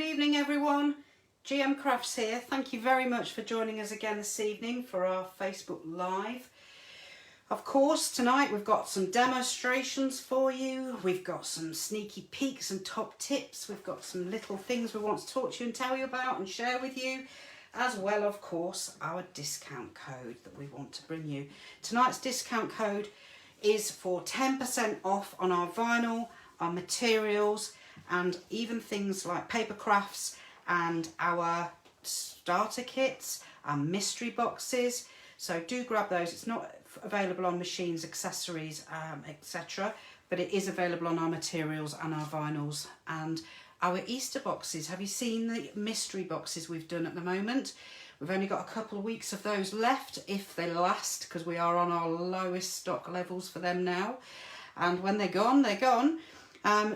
Good evening everyone, GM Crafts here. Thank you very much for joining us again this evening for our Facebook Live. Of course, tonight we've got some demonstrations for you, we've got some sneaky peeks and top tips, we've got some little things we want to talk to you and tell you about and share with you, as well, of course, our discount code that we want to bring you. Tonight's discount code is for 10% off on our vinyl, our materials, and even things like paper crafts and our starter kits and mystery boxes. So do grab those. It's not available on machines, accessories, etc., but it is available on our materials and our vinyls and our Easter boxes. Have you seen the mystery boxes we've done at the moment? We've only got a couple of weeks of those left, if they last, because we are on our lowest stock levels for them now. And when they're gone, they're gone.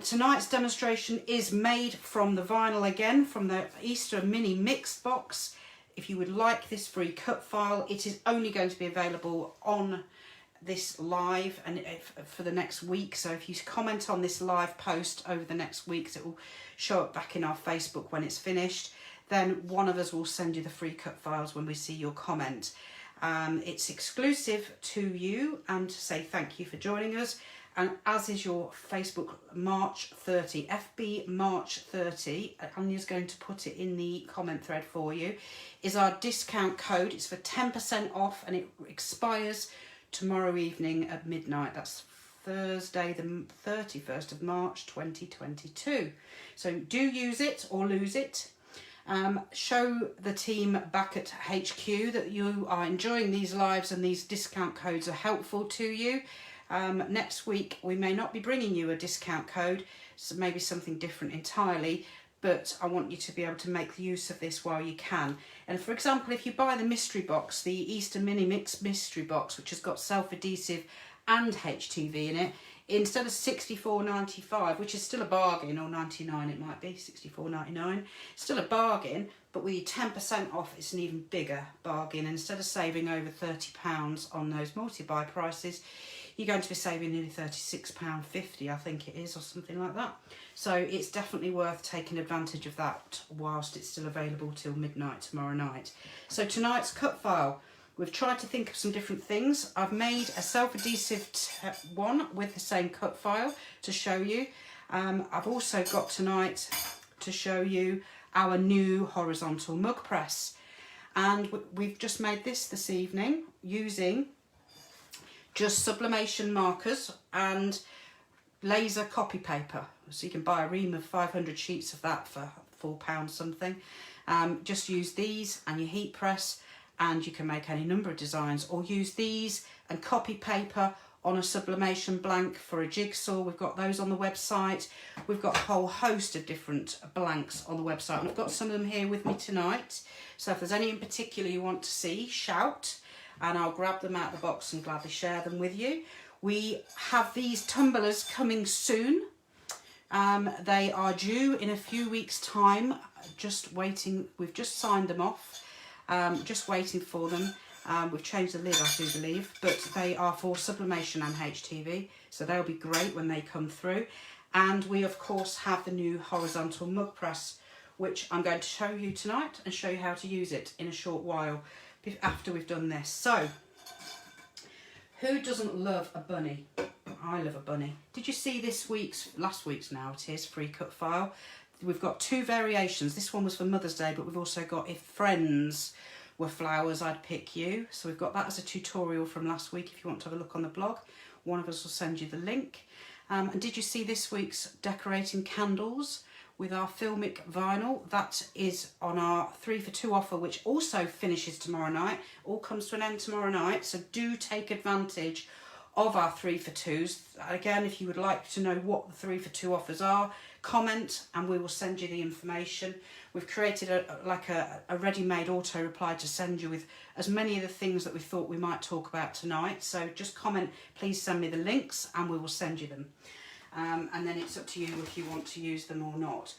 Tonight's demonstration is made from the vinyl again, from the Easter mini mixed box. If you would like this free cut file, it is only going to be available on this live and for the next week. So if you comment on this live post over the next week, it will show up back in our Facebook when it's finished. Then one of us will send you the free cut files when we see your comment. It's exclusive to you and to say thank you for joining us. And as is your Facebook March 30, FB March 30, Anya's going to put it in the comment thread for you, is our discount code. It's for 10% off and it expires tomorrow evening at midnight. That's Thursday the 31st of March 2022. So do use it or lose it. Show the team back at HQ that you are enjoying these lives and these discount codes are helpful to you. Next week we may not be bringing you a discount code, so maybe something different entirely, but I want you to be able to make use of this while you can. And for example, if you buy the mystery box, the Easter Mini Mix mystery box, which has got self-adhesive and HTV in it, instead of $64.95, which is still a bargain, or $99 it might be, $64.99, still a bargain, but with 10% off it's an even bigger bargain. Instead of saving over £30 on those multi-buy prices, you're going to be saving nearly £36.50, I think it is, or something like that. So it's definitely worth taking advantage of that whilst it's still available till midnight tomorrow night. So tonight's cut file, we've tried to think of some different things. I've made a self-adhesive one with the same cut file to show you. I've also got tonight to show you our new horizontal mug press. And we've just made this evening using just sublimation markers and laser copy paper. So you can buy a ream of 500 sheets of that for £4 something. Just use these and your heat press and you can make any number of designs, or use these and copy paper on a sublimation blank for a jigsaw. We've got those on the website. We've got a whole host of different blanks on the website and I've got some of them here with me tonight. So if there's any in particular you want to see, shout and I'll grab them out of the box and gladly share them with you. We have these tumblers coming soon. They are due in a few weeks' time. Just waiting, we've just signed them off. Just waiting for them. We've changed the lid, I do believe, but they are for sublimation and HTV, so they'll be great when they come through. And we of course have the new horizontal mug press, which I'm going to show you tonight and show you how to use it in a short while after we've done this. So, who doesn't love a bunny? I love a bunny. Did you see last week's now it is, free cut file? We've got two variations. This one was for Mother's Day, but we've also got if friends were flowers, I'd pick you. So we've got that as a tutorial from last week if you want to have a look on the blog. One of us will send you the link. And did you see this week's decorating candles with our filmic vinyl? That is on our 3 for 2 offer, which also finishes tomorrow night. All comes to an end tomorrow night, so do take advantage of our 3 for 2s. Again, if you would like to know what the 3 for 2 offers are, comment and we will send you the information. We've created a ready-made auto reply to send you with as many of the things that we thought we might talk about tonight. So just comment, please send me the links and we will send you them. And then it's up to you if you want to use them or not.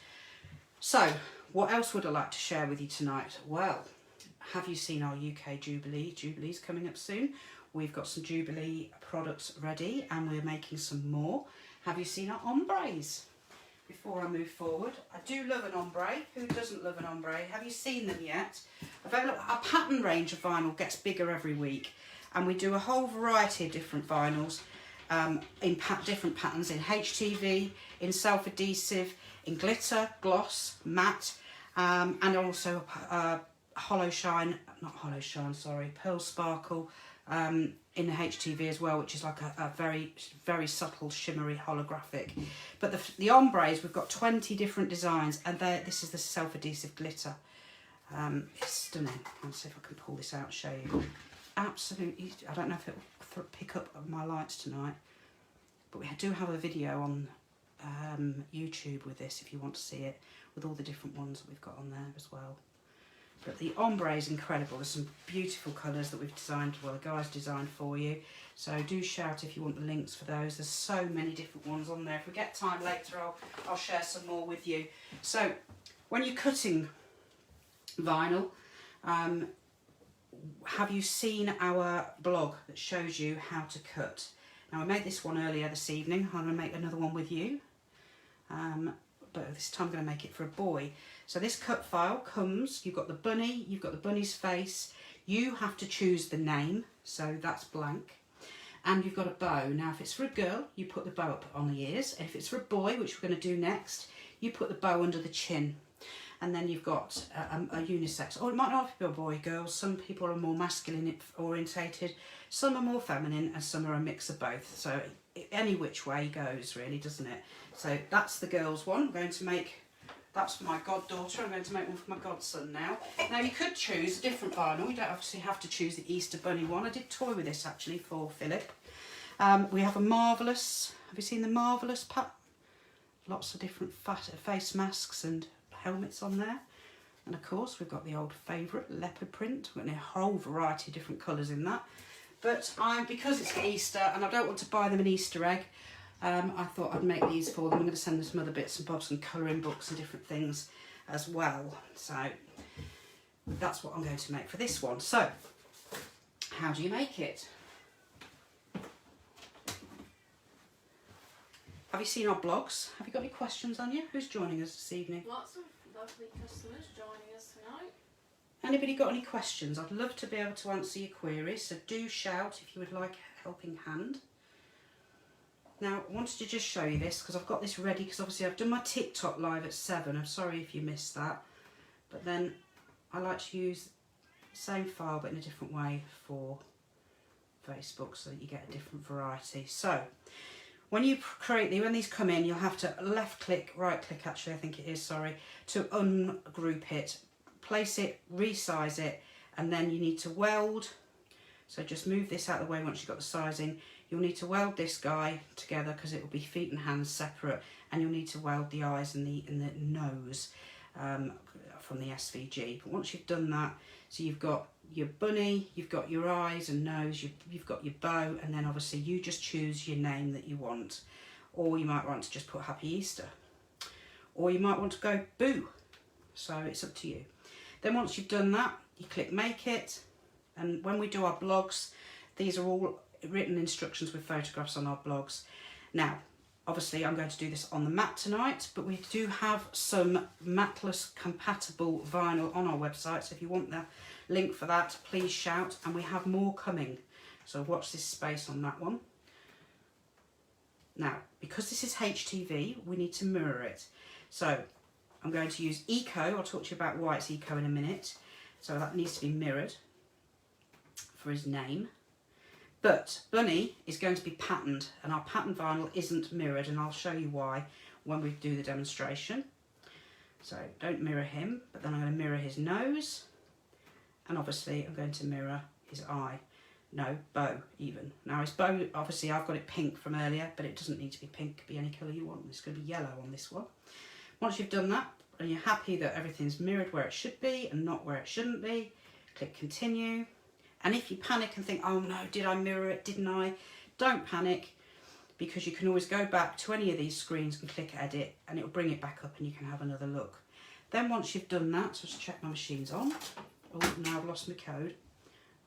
So what else would I like to share with you tonight? Well, have you seen our UK Jubilee? Jubilee's coming up soon. We've got some Jubilee products ready and we're making some more. Have you seen our ombres? before I move forward. I do love an ombre. Who doesn't love an ombre? Have you seen them yet? Our pattern range of vinyl gets bigger every week, and we do a whole variety of different vinyls in different patterns, in HTV, in self-adhesive, in glitter, gloss, matte, and also hollow shine, not hollow shine, sorry, pearl sparkle in the HTV as well, which is like a very, very subtle, shimmery holographic. But the ombres, we've got 20 different designs, and this is the self-adhesive glitter. It's stunning. I'll see if I can pull this out and show you. Absolutely, I don't know if it will pick up my lights tonight, but we do have a video on YouTube with this if you want to see it, with all the different ones that we've got on there as well. But the ombre is incredible. There's some beautiful colours that we've designed, well, the guys designed for you. So do shout if you want the links for those. There's so many different ones on there. If we get time later, I'll share some more with you. So when you're cutting vinyl, have you seen our blog that shows you how to cut? Now, I made this one earlier this evening. I'm going to make another one with you. But this time I'm going to make it for a boy. So this cut file comes, you've got the bunny, you've got the bunny's face. You have to choose the name, so that's blank. And you've got a bow. Now, if it's for a girl, you put the bow up on the ears. If it's for a boy, which we're going to do next, you put the bow under the chin. And then you've got a unisex. Or it might not be a boy, girl. Some people are more masculine orientated, some are more feminine, and some are a mix of both. So any which way goes, really, doesn't it? So that's the girls one. I'm going to make, that's for my goddaughter. I'm going to make one for my godson now. Now, you could choose a different vinyl. You don't obviously have to choose the Easter Bunny one. I did toy with this actually for Philip. We have a Marvellous. Have you seen the Marvellous pack? Lots of different face masks and helmets on there. And of course, we've got the old favourite leopard print. We've got a whole variety of different colours in that. But because it's Easter and I don't want to buy them an Easter egg, I thought I'd make these for them. I'm going to send them some other bits and bobs and colouring books and different things as well. So that's what I'm going to make for this one. So how do you make it? Have you seen our blogs? Have you got any questions, Anya? Who's joining us this evening? Lots of lovely customers joining us tonight. Anybody got any questions? I'd love to be able to answer your queries, so do shout if you would like a helping hand. Now, I wanted to just show you this because I've got this ready, because obviously I've done my TikTok live at 7. I'm sorry if you missed that. But then I like to use the same file but in a different way for Facebook so that you get a different variety. So when you create when these come in, you'll have to left click, right click actually, I think it is, sorry, to ungroup it, place it, resize it, and then you need to weld. So just move this out of the way once you've got the sizing. You'll need to weld this guy together because it will be feet and hands separate, and you'll need to weld the eyes and the nose from the SVG. But once you've done that, so you've got your bunny, you've got your eyes and nose, you've got your bow, and then obviously you just choose your name that you want. Or you might want to just put Happy Easter. Or you might want to go Boo. So it's up to you. Then once you've done that, you click Make It. And when we do our blogs, these are all written instructions with photographs on our blogs. Now, obviously I'm going to do this on the mat tonight, but we do have some matless compatible vinyl on our website. So if you want the link for that, please shout, and we have more coming. So watch this space on that one. Now, because this is HTV, we need to mirror it. So I'm going to use Eco. I'll talk to you about why it's Eco in a minute. So that needs to be mirrored for his name. But Bunny is going to be patterned, and our pattern vinyl isn't mirrored, and I'll show you why when we do the demonstration. So don't mirror him, but then I'm going to mirror his nose, and obviously I'm going to mirror his eye. No, bow even. Now his bow, obviously I've got it pink from earlier, but it doesn't need to be pink, it could be any colour you want. It's going to be yellow on this one. Once you've done that, and you're happy that everything's mirrored where it should be and not where it shouldn't be, click Continue. And if you panic and think, oh no, did I mirror it, didn't I? Don't panic, because you can always go back to any of these screens and click Edit, and it'll bring it back up and you can have another look. Then once you've done that, so just check my machine's on. Oh, now I've lost my code.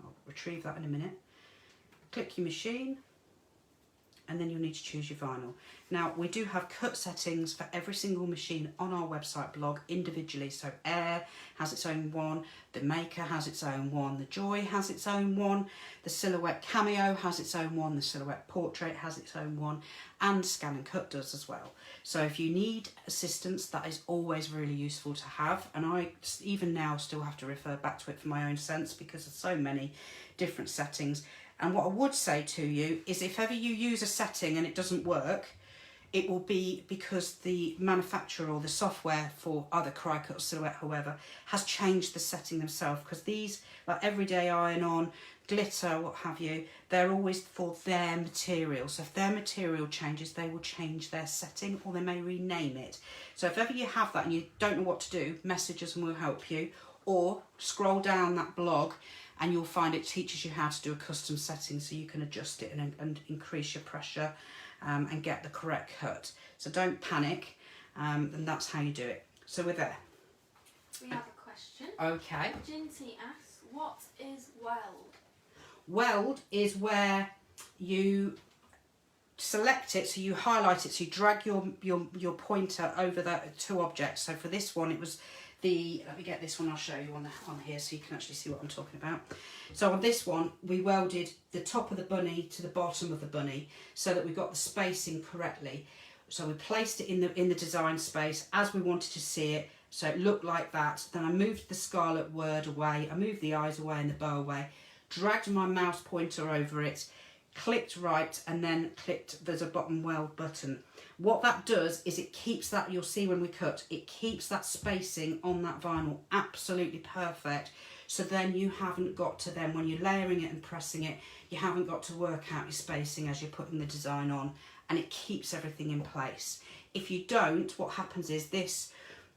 I'll retrieve that in a minute. Click your machine, and then you'll need to choose your vinyl. Now, we do have cut settings for every single machine on our website blog individually. So Air has its own one, the Maker has its own one, the Joy has its own one, the Silhouette Cameo has its own one, the Silhouette Portrait has its own one, and Scan and Cut does as well. So if you need assistance, that is always really useful to have. And I, even now, still have to refer back to it for my own sense because there's so many different settings. And what I would say to you is if ever you use a setting and it doesn't work, it will be because the manufacturer or the software for either Cricut or Silhouette, whoever, has changed the setting themselves. Because these, like Everyday Iron-On, Glitter, what have you, they're always for their material. So if their material changes, they will change their setting or they may rename it. So if ever you have that and you don't know what to do, message us and we'll help you. Or scroll down that blog and you'll find it teaches you how to do a custom setting so you can adjust it and increase your pressure and get the correct cut. So don't panic, and that's how you do it. So we're there. We have a question. Okay. Jinty asks, what is weld? Weld is where you select it, so you highlight it, so you drag your pointer over the two objects. So for this one it was the, let me get this one, I'll show you on here so you can actually see what I'm talking about. So on this one we welded the top of the bunny to the bottom of the bunny so that we got the spacing correctly. So we placed it in the design space as we wanted to see it, so it looked like that. Then I moved the scarlet word away, I moved the eyes away and the bow away, dragged my mouse pointer over it, clicked right, and then clicked, there's a bottom weld button. What that does is it keeps that, you'll see when we cut, it keeps that spacing on that vinyl absolutely perfect. So then you haven't got to then, when you're layering it and pressing it, you haven't got to work out your spacing as you're putting the design on, and it keeps everything in place. If you don't, what happens is this,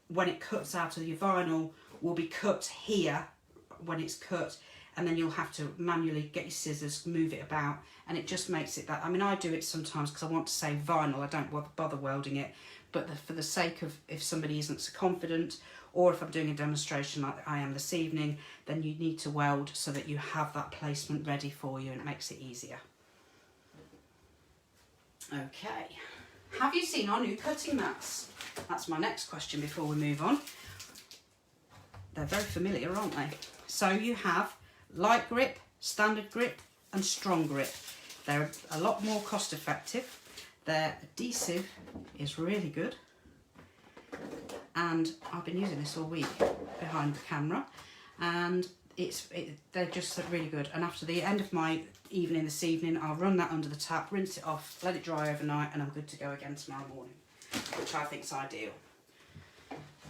when it cuts out of your vinyl, will be cut here when it's cut, and then you'll have to manually get your scissors, move it about, and it just makes it that. I mean, I do it sometimes because I want to save vinyl, I don't bother welding it, but for the sake of if somebody isn't so confident, or if I'm doing a demonstration like I am this evening, then you need to weld so that you have that placement ready for you and it makes it easier. Okay, have you seen our new cutting mats? That's my next question before we move on. They're very familiar, aren't they? So you have light grip, standard grip and strong grip. They're a lot more cost effective. Their adhesive is really good, and I've been using this all week behind the camera, and they're just really good. And after the end of my evening this evening, I'll run that under the tap, rinse it off, let it dry overnight, and I'm good to go again tomorrow morning, which I think is ideal.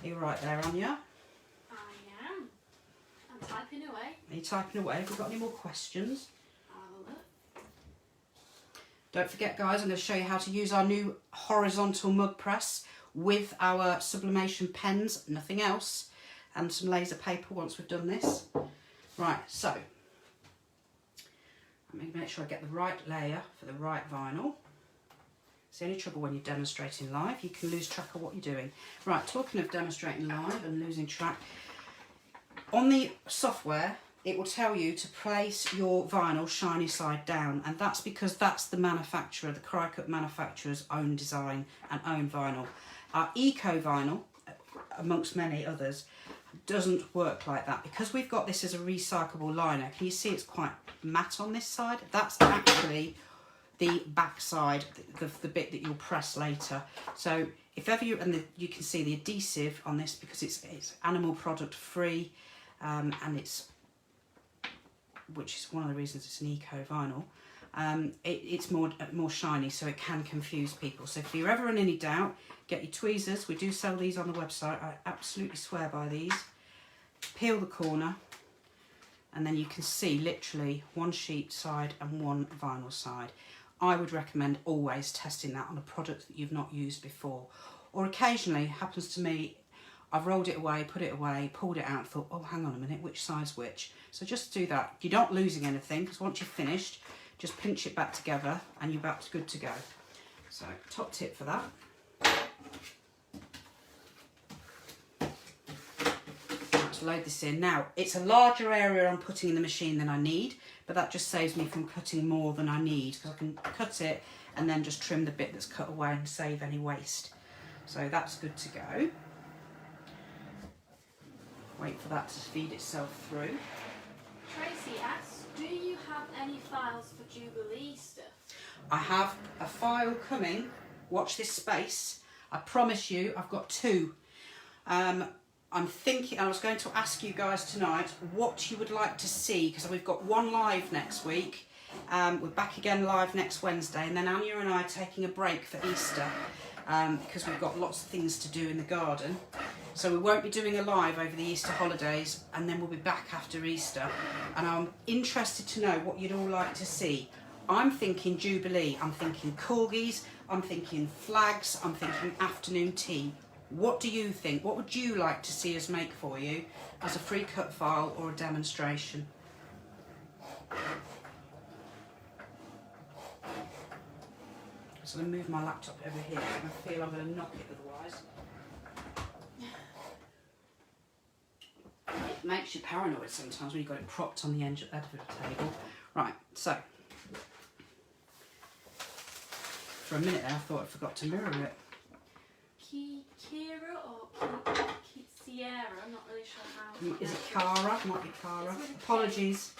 You're right there, Anya. I am. I'm typing away. Are you typing away? Have you got any more questions? I'll have a look. Don't forget, guys, I'm going to show you how to use our new horizontal mug press with our sublimation pens, nothing else, and some laser paper once we've done this. Right, so let me make sure I get the right layer for the right vinyl. It's the only trouble when you're demonstrating live, you can lose track of what you're doing. Right, talking of demonstrating live and losing track, on the software it will tell you to place your vinyl shiny side down, and that's because that's the manufacturer, the Cricut manufacturer's own design and own vinyl. Our Eco Vinyl, amongst many others, doesn't work like that. Because we've got this as a recyclable liner, can you see it's quite matte on this side? That's actually the back side, the bit that you'll press later. So if ever you, and you can see the adhesive on this because it's animal product free, and it's, which is one of the reasons it's an eco vinyl. It's more shiny, so it can confuse people. So if you're ever in any doubt, get your tweezers. We do sell these on the website. I absolutely swear by these. Peel the corner, and then you can see literally one sheet side and one vinyl side. I would recommend always testing that on a product that you've not used before. Or occasionally, it happens to me, I've rolled it away, put it away, pulled it out, thought, oh, hang on a minute, which side's which? So just do that. You're not losing anything, because once you've finished, just pinch it back together and you're about good to go. So top tip for that. Let's load this in. Now, it's a larger area I'm putting in the machine than I need, but that just saves me from cutting more than I need, because I can cut it and then just trim the bit that's cut away and save any waste. So that's good to go. Wait for that to feed itself through. Tracy asks, do you have any files for Jubilee stuff? I have a file coming. Watch this space. I promise you, I've got 2. I'm thinking, I was going to ask you guys tonight what you would like to see, because we've got 1 live next week. We're back again live next Wednesday, and then Anya and I are taking a break for Easter because we've got lots of things to do in the garden. So we won't be doing a live over the Easter holidays, and then we'll be back after Easter. And I'm interested to know what you'd all like to see. I'm thinking Jubilee, I'm thinking corgis, I'm thinking flags, I'm thinking afternoon tea. What do you think? What would you like to see us make for you as a free cut file or a demonstration? So I'm going to move my laptop over here. I feel I'm going to knock it otherwise. It makes you paranoid sometimes when you've got it propped on the edge of the table. Right, so for a minute there I thought I forgot to mirror it. Kira or Sierra, I'm not really sure how. Is it Cara? Might be Cara. Apologies.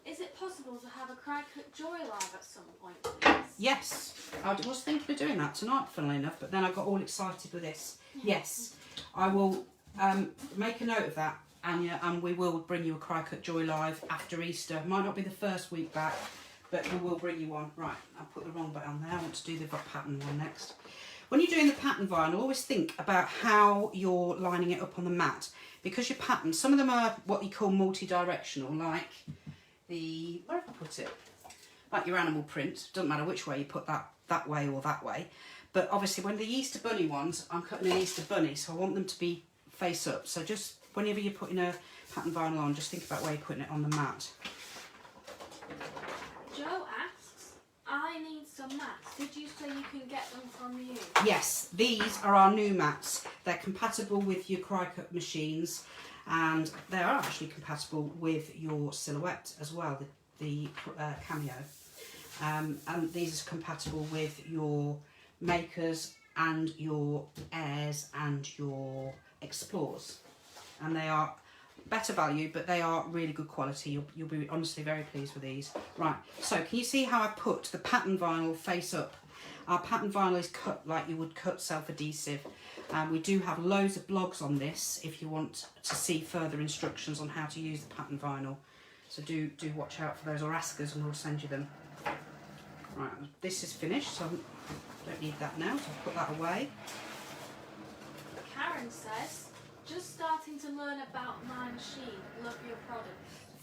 Is it possible to have a Cry Cut Joy live at some point, please? Yes, I was thinking of doing that tonight, funnily enough, but then I got all excited with this. Yes, I will make a note of that, Anya, and we will bring you a Cry Cut Joy live after Easter. Might not be the first week back, but we will bring you one. Right, I'll put the wrong bit on there. I want to do the pattern one next. When you're doing the pattern vinyl, always think about how you're lining it up on the mat, because your patterns, some of them are what you call multi-directional, like the, where have I put it? Like your animal print. Doesn't matter which way you put that way or that way. But obviously when the Easter bunny ones, I'm cutting an Easter bunny, so I want them to be face up. So just whenever you're putting a pattern vinyl on, just think about where you're putting it on the mat. Joe asks, I need some mats. Did you say you can get them from you? Yes, these are our new mats. They're compatible with your Cry Cut machines, and they are actually compatible with your Silhouette as well, the Cameo. And these are compatible with your Makers and your Airs and your Explores. And they are better value, but they are really good quality. You'll be honestly very pleased with these. Right, so can you see how I put the pattern vinyl face up? Our pattern vinyl is cut like you would cut self-adhesive. We do have loads of blogs on this if you want to see further instructions on how to use the pattern vinyl. So do watch out for those, or ask us and we'll send you them. Right, this is finished, so I don't need that now, so I'll put that away. Karen says, just starting to learn about my machine. Love your product.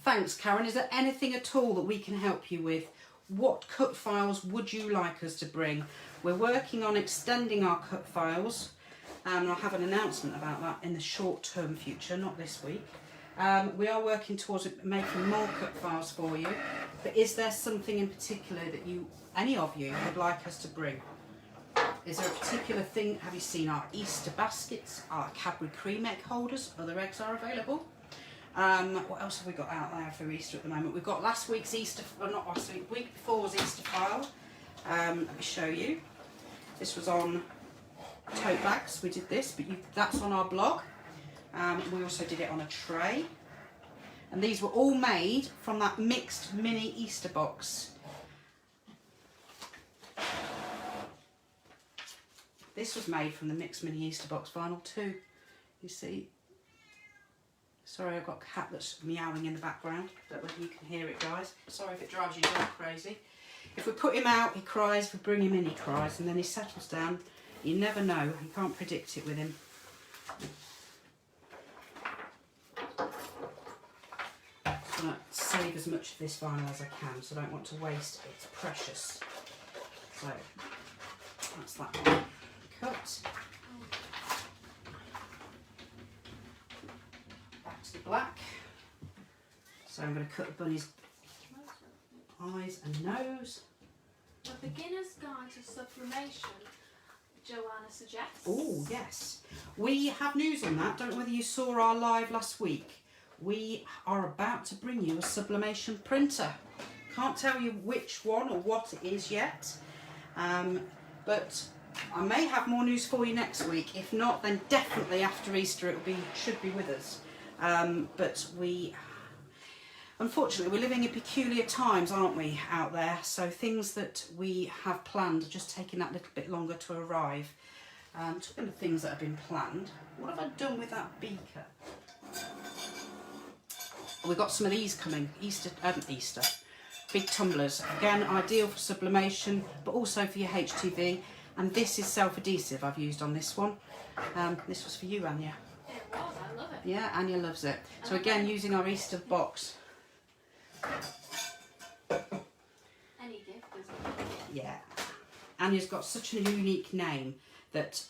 Thanks, Karen. Is there anything at all that we can help you with? What cut files would you like us to bring? We're working on extending our cut files, and I'll have an announcement about that in the short-term future, not this week. We are working towards making more cut files for you, but is there something in particular that any of you would like us to bring? Is there a particular thing? Have you seen our Easter baskets, our Cadbury cream egg holders? Other eggs are available. What else have we got out there for Easter at the moment? We've got last week's Easter, well not last week, week before's Easter file. Let me show you. This was on tote bags, we did this, but that's on our blog. We also did it on a tray. And these were all made from that mixed mini Easter box. This was made from the mixed mini Easter box vinyl too, you see. Sorry, I've got a cat that's meowing in the background. Don't know whether you can hear it, guys. Sorry if it drives you dog crazy. If we put him out, he cries. If we bring him in, he cries. And then he settles down. You never know. You can't predict it with him. I'm going to save as much of this vinyl as I can, so I don't want to waste it. It's precious. So, that's that one cut. To the black. So I'm going to cut the bunny's eyes and nose. A beginner's guide to sublimation, Joanna suggests. Oh yes, we have news on that. Don't know whether you saw our live last week. We are about to bring you a sublimation printer. Can't tell you which one or what it is yet, but I may have more news for you next week. If not, then definitely after Easter should be with us. But unfortunately, we're living in peculiar times, aren't we, out there? So things that we have planned are just taking that little bit longer to arrive. Talking of things that have been planned, what have I done with that beaker? We've got some of these coming, Easter, big tumblers. Again, ideal for sublimation, but also for your HTV. And this is self-adhesive I've used on this one. This was for you, Anya. It was, I love it. Yeah, Anya loves it. So again, using our Easter box. Any gift is a Yeah. Anya's got such a unique name that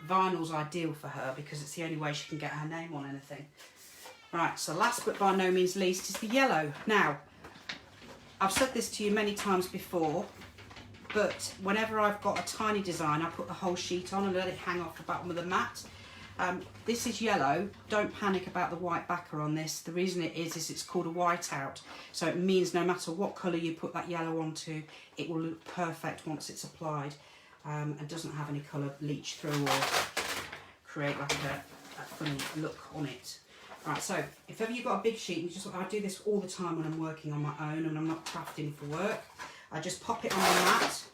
vinyl's ideal for her because it's the only way she can get her name on anything. Right, so last but by no means least is the yellow. Now, I've said this to you many times before, but whenever I've got a tiny design, I put the whole sheet on and let it hang off the bottom of the mat. This is yellow. Don't panic about the white backer on this. The reason it is it's called a whiteout. So it means no matter what colour you put that yellow onto, it will look perfect once it's applied and doesn't have any colour leach through or create like a funny look on it. Right, so if ever you've got a big sheet, I do this all the time when I'm working on my own and I'm not crafting for work. I just pop it on the mat.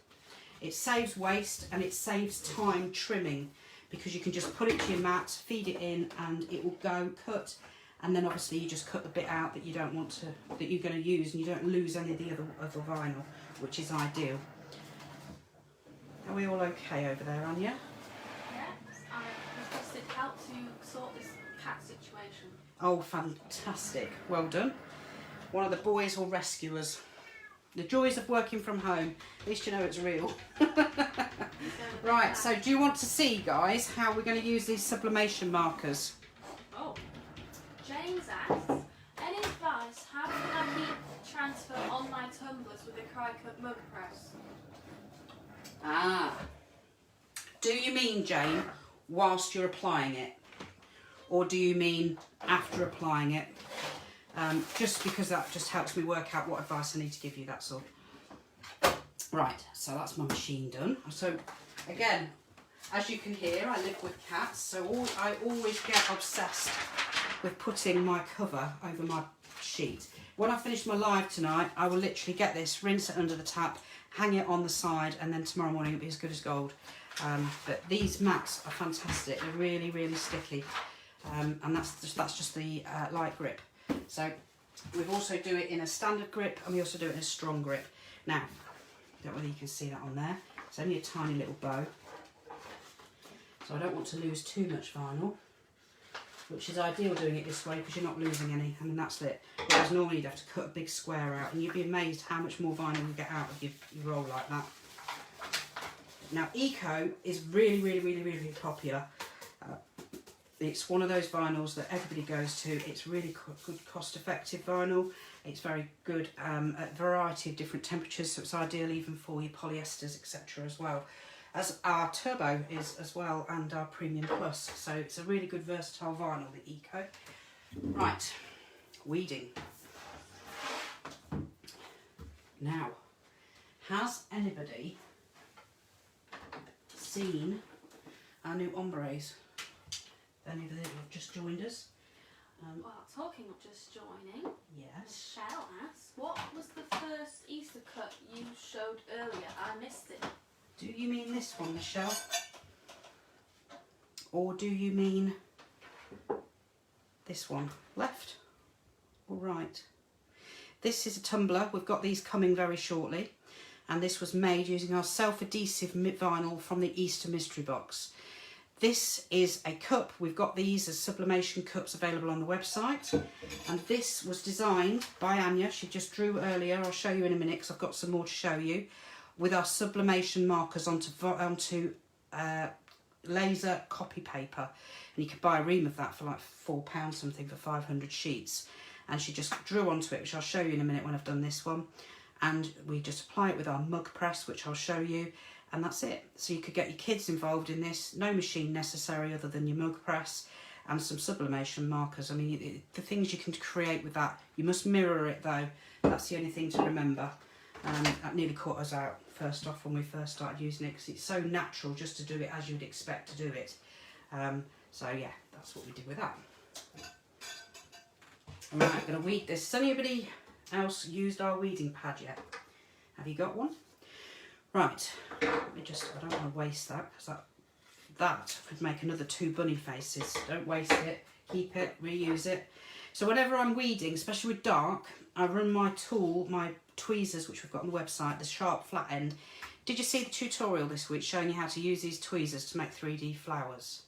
It saves waste and it saves time trimming because you can just put it to your mat, feed it in, and it will go cut. And then obviously you just cut the bit out that you don't want to, that you're going to use, and you don't lose any of the other vinyl, which is ideal. Are we all okay over there, Anya? Yes, I requested help to sort this cat situation. Oh, fantastic. Well done. One of the boys will rescue us. The joys of working from home. At least you know it's real. Right, so do you want to see, guys, how we're going to use these sublimation markers? Oh. James asks, any advice how can I heat transfer on my tumblers with a Cry-Cut mug press? Ah. Do you mean, Jane, whilst you're applying it? Or do you mean after applying it? Just because that just helps me work out what advice I need to give you, that's all. Right, so that's my machine done. So again, as you can hear, I live with cats, so I always get obsessed with putting my cover over my sheet. When I finish my live tonight, I will literally get this, rinse it under the tap, hang it on the side, and then tomorrow morning it'll be as good as gold. But these mats are fantastic. They're really, really sticky. And that's just the light grip. So we've also do it in a standard grip and we also do it in a strong grip. Now, I don't know whether you can see that on there. It's only a tiny little bow. So I don't want to lose too much vinyl, which is ideal doing it this way because you're not losing any. I mean, that's it. Whereas normally you'd have to cut a big square out and you'd be amazed how much more vinyl you get out of your roll like that. Now, Eco is really, really, really, really popular. It's one of those vinyls that everybody goes to. It's really good cost-effective vinyl. It's very good at a variety of different temperatures, so it's ideal even for your polyesters, etc. as well. As our Turbo is as well, and our Premium Plus. So it's a really good versatile vinyl, the Eco. Right, weeding. Now, has anybody seen our new ombres? Any of you have just joined us? Well, talking of just joining, Yes. Michelle asks, what was the first Easter cut you showed earlier? I missed it. Do you mean this one, Michelle? Or do you mean this one? Left or right? This is a tumbler. We've got these coming very shortly. And this was made using our self-adhesive vinyl from the Easter mystery box. This is a cup. We've got these as sublimation cups available on the website. And this was designed by Anya. She just drew earlier. I'll show you in a minute because I've got some more to show you. With our sublimation markers onto laser copy paper. And you could buy a ream of that for like £4 something for 500 sheets. And she just drew onto it, which I'll show you in a minute when I've done this one. And we just apply it with our mug press, which I'll show you. And that's it. So you could get your kids involved in this. No machine necessary other than your mug press and some sublimation markers. I mean, the things you can create with that. You must mirror it though. That's the only thing to remember. That nearly caught us out first off when we first started using it, because it's so natural just to do it as you'd expect to do it. So yeah, that's what we did with that. Right, I'm going to weed this. Has anybody else used our weeding pad yet? Have you got one? Right, let me just, I don't want to waste that, because that could make another 2 bunny faces. Don't waste it, keep it, reuse it. So whenever I'm weeding, especially with dark, I run my tool, my tweezers, which we've got on the website, the sharp flat end. Did you see the tutorial this week showing you how to use these tweezers to make 3D flowers?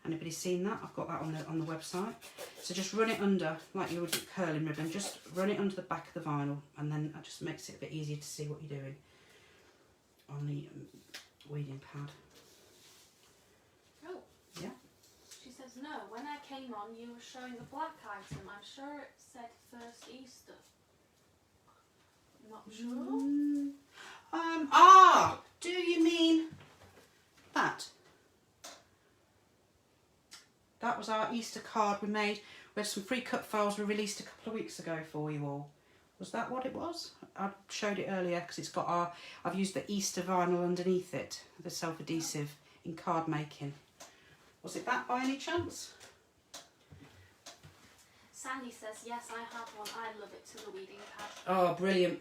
Anybody seen that? I've got that on the website. So just run it under, like you would with curling ribbon, just run it under the back of the vinyl, and then that just makes it a bit easier to see what you're doing on the weeding pad. Oh. Yeah? She says, no, when I came on you were showing a black item. I'm sure it said first Easter. Not sure. Do you mean that? That was our Easter card we made. We had some free cut files we released a couple of weeks ago for you all. Was that what it was? I showed it earlier because it's got I've used the Easter vinyl underneath it, the self-adhesive in card making. Was it that by any chance? Sandy says, yes, I have one. I love it to the weeding pad. Oh, brilliant.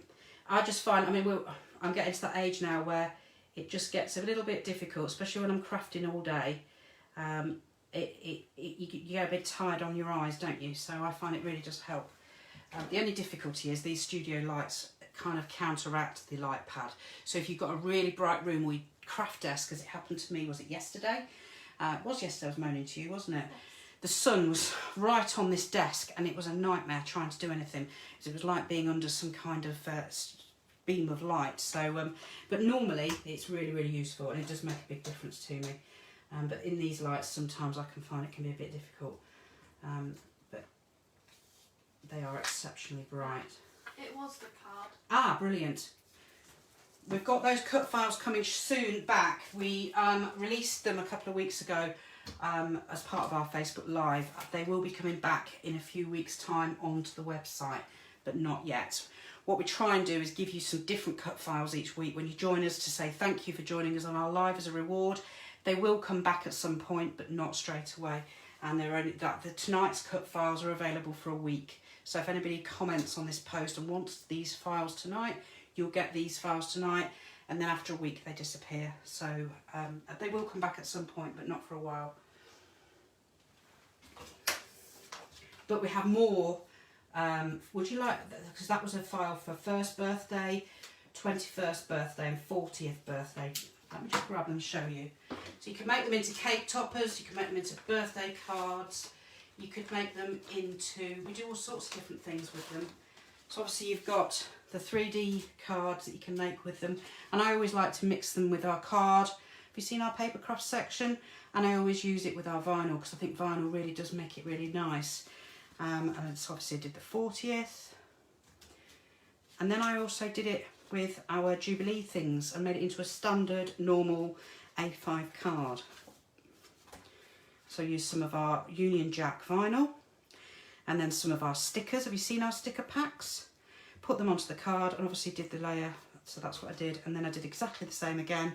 I just find, I mean, I'm getting to that age now where it just gets a little bit difficult, especially when I'm crafting all day. You get a bit tired on your eyes, don't you? So I find it really does help. The only difficulty is these studio lights kind of counteract the light pad. So if you've got a really bright room or craft desk, as it happened to me, was it yesterday? It was yesterday I was moaning to you, wasn't it? The sun was right on this desk and it was a nightmare trying to do anything. It was like being under some kind of beam of light. So, but normally it's really, really useful and it does make a big difference to me. But in these lights sometimes I can find it can be a bit difficult. But they are exceptionally bright. It was the card. Ah, brilliant. We've got those cut files coming soon back. We released them a couple of weeks ago as part of our Facebook Live. They will be coming back in a few weeks' time onto the website, but not yet. What we try and do is give you some different cut files each week when you join us to say thank you for joining us on our live as a reward. They will come back at some point, but not straight away. And they're only tonight's cut files are available for a week. So if anybody comments on this post and wants these files tonight, you'll get these files tonight, and then after a week they disappear. So they will come back at some point, but not for a while. But we have more. Would you like, because that was a file for 1st birthday, 21st birthday and 40th birthday. Let me just grab them and show you. So you can make them into cake toppers, you can make them into birthday cards, you could make them into, we do all sorts of different things with them. So obviously you've got the 3D cards that you can make with them, and I always like to mix them with our card. Have you seen our paper craft section? And I always use it with our vinyl because I think vinyl really does make it really nice. And so obviously I did the 40th, and then I also did it with our Jubilee things and made it into a standard normal A5 card. So I used some of our Union Jack vinyl and then some of our stickers. Have you seen our sticker packs? Put them onto the card and obviously did the layer, so that's what I did. And then I did exactly the same again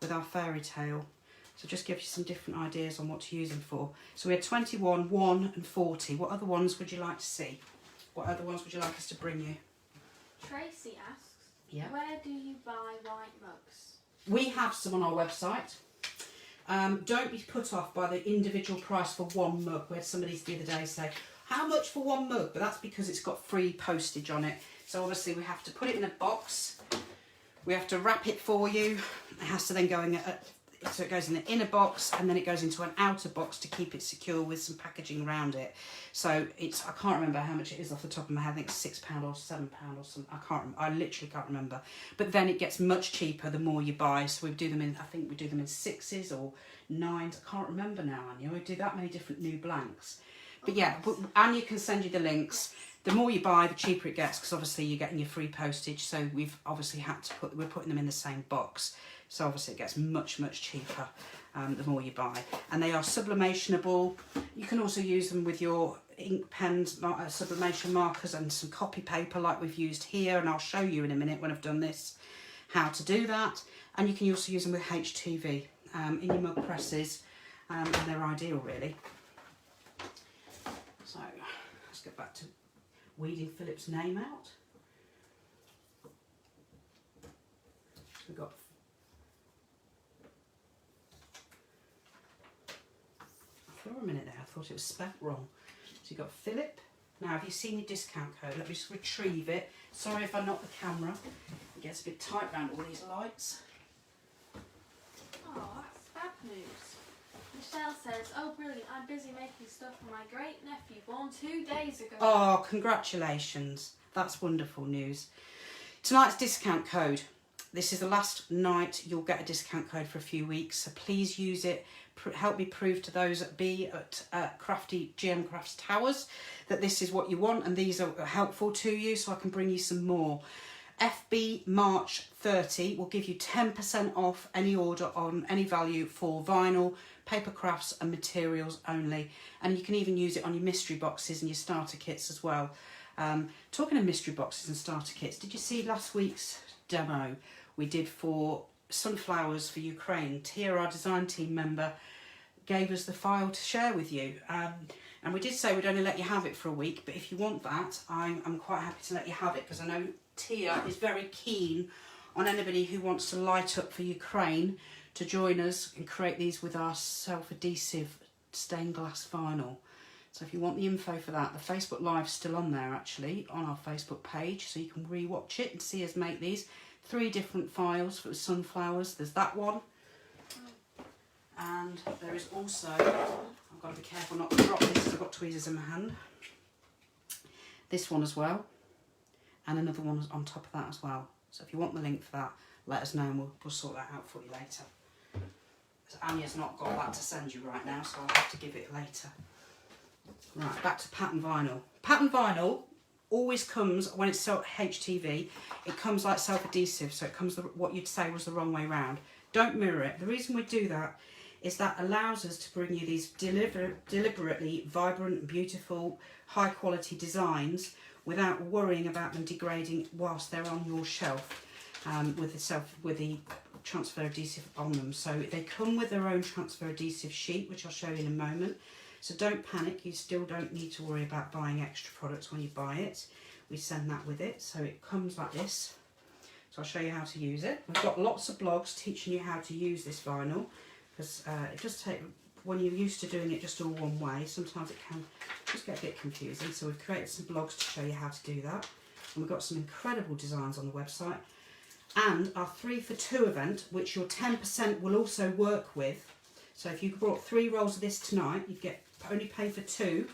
with our fairy tale. So just gives you some different ideas on what to use them for. So we had 21, 1 and 40. What other ones would you like to see? What other ones would you like us to bring you? Tracy asks, yeah, where do you buy white mugs? We have some on our website. Don't be put off by the individual price for one mug. We had somebody the other day say, how much for one mug? But that's because it's got free postage on it. So obviously we have to put it in a box. We have to wrap it for you. It has to then go in so it goes in the inner box and then it goes into an outer box to keep it secure with some packaging around it. So it's, I can't remember how much it is off the top of my head. I think it's £6 or £7 or something. I literally can't remember. But then it gets much cheaper the more you buy. So we do them in, I think we do them in 6s or 9s. I can't remember now, Anya. We do that many different new blanks. But yeah, Anya can send you the links. The more you buy, the cheaper it gets, because obviously you're getting your free postage. So we've obviously had to we're putting them in the same box. So obviously it gets much, much cheaper the more you buy. And they are sublimationable. You can also use them with your ink pens, sublimation markers and some copy paper like we've used here. And I'll show you in a minute when I've done this how to do that. And you can also use them with HTV in your mug presses, and they're ideal really. So let's get back to weeding Philip's name out. We've got for a minute there I thought it was spelt wrong. So you've got Philip. Now have you seen your discount code? Let me just retrieve it. Sorry if I knock the camera. It gets a bit tight around all these lights. Oh, that's bad news. Michelle says, oh brilliant, I'm busy making stuff for my great nephew born 2 days ago. Oh, congratulations. That's wonderful news. Tonight's discount code. This is the last night you'll get a discount code for a few weeks, so please use it. Help me prove to those at B at Crafty GM Crafts Towers that this is what you want and these are helpful to you, so I can bring you some more. FB March 30 will give you 10% off any order on any value for vinyl, paper crafts and materials only. And you can even use it on your mystery boxes and your starter kits as well. Talking of mystery boxes and starter kits, did you see last week's demo we did for sunflowers for Ukraine? Tia, our design team member, gave us the file to share with you. And we did say we'd only let you have it for a week, but if you want that, I'm quite happy to let you have it because I know Tia is very keen on anybody who wants to light up for Ukraine to join us and create these with our self-adhesive stained glass vinyl. So if you want the info for that, the Facebook Live's still on there actually, on our Facebook page, so you can re-watch it and see us make these. 3 different files for the sunflowers. There's that one. And there is also, I've got to be careful not to drop this because I've got tweezers in my hand. This one as well. And another one on top of that as well. So if you want the link for that, let us know and we'll sort that out for you later. So Anya's not got that to send you right now, so I'll have to give it later. Right, back to pattern vinyl. Pattern vinyl always comes, when it's HTV, it comes like self-adhesive, so it comes what you'd say was the wrong way round. Don't mirror it. The reason we do that is that allows us to bring you these deliberately vibrant, beautiful, high quality designs without worrying about them degrading whilst they're on your shelf with the transfer adhesive on them. So they come with their own transfer adhesive sheet, which I'll show you in a moment. So don't panic, you still don't need to worry about buying extra products when you buy it. We send that with it, so it comes like this. So I'll show you how to use it. We've got lots of blogs teaching you how to use this vinyl, because it does take, when you're used to doing it just all one way, sometimes it can just get a bit confusing. So we've created some blogs to show you how to do that. And we've got some incredible designs on the website. And our 3 for 2 event, which your 10% will also work with. So if you bought 3 rolls of this tonight, you'd get only pay for 2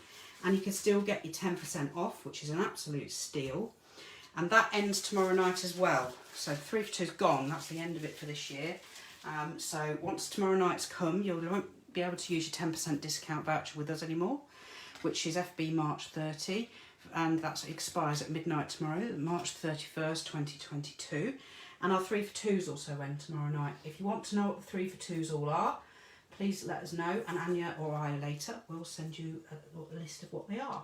and you can still get your 10% off, which is an absolute steal. And that ends tomorrow night as well. So 3 for 2 is gone, that's the end of it for this year. So once tomorrow night's come, you won't be able to use your 10% discount voucher with us anymore, which is FB March 30, and that expires at midnight tomorrow, March 31st, 2022. And our 3 for 2s also end tomorrow night. If you want to know what the 3 for 2s all are, please let us know, and Anya or I later will send you a list of what they are.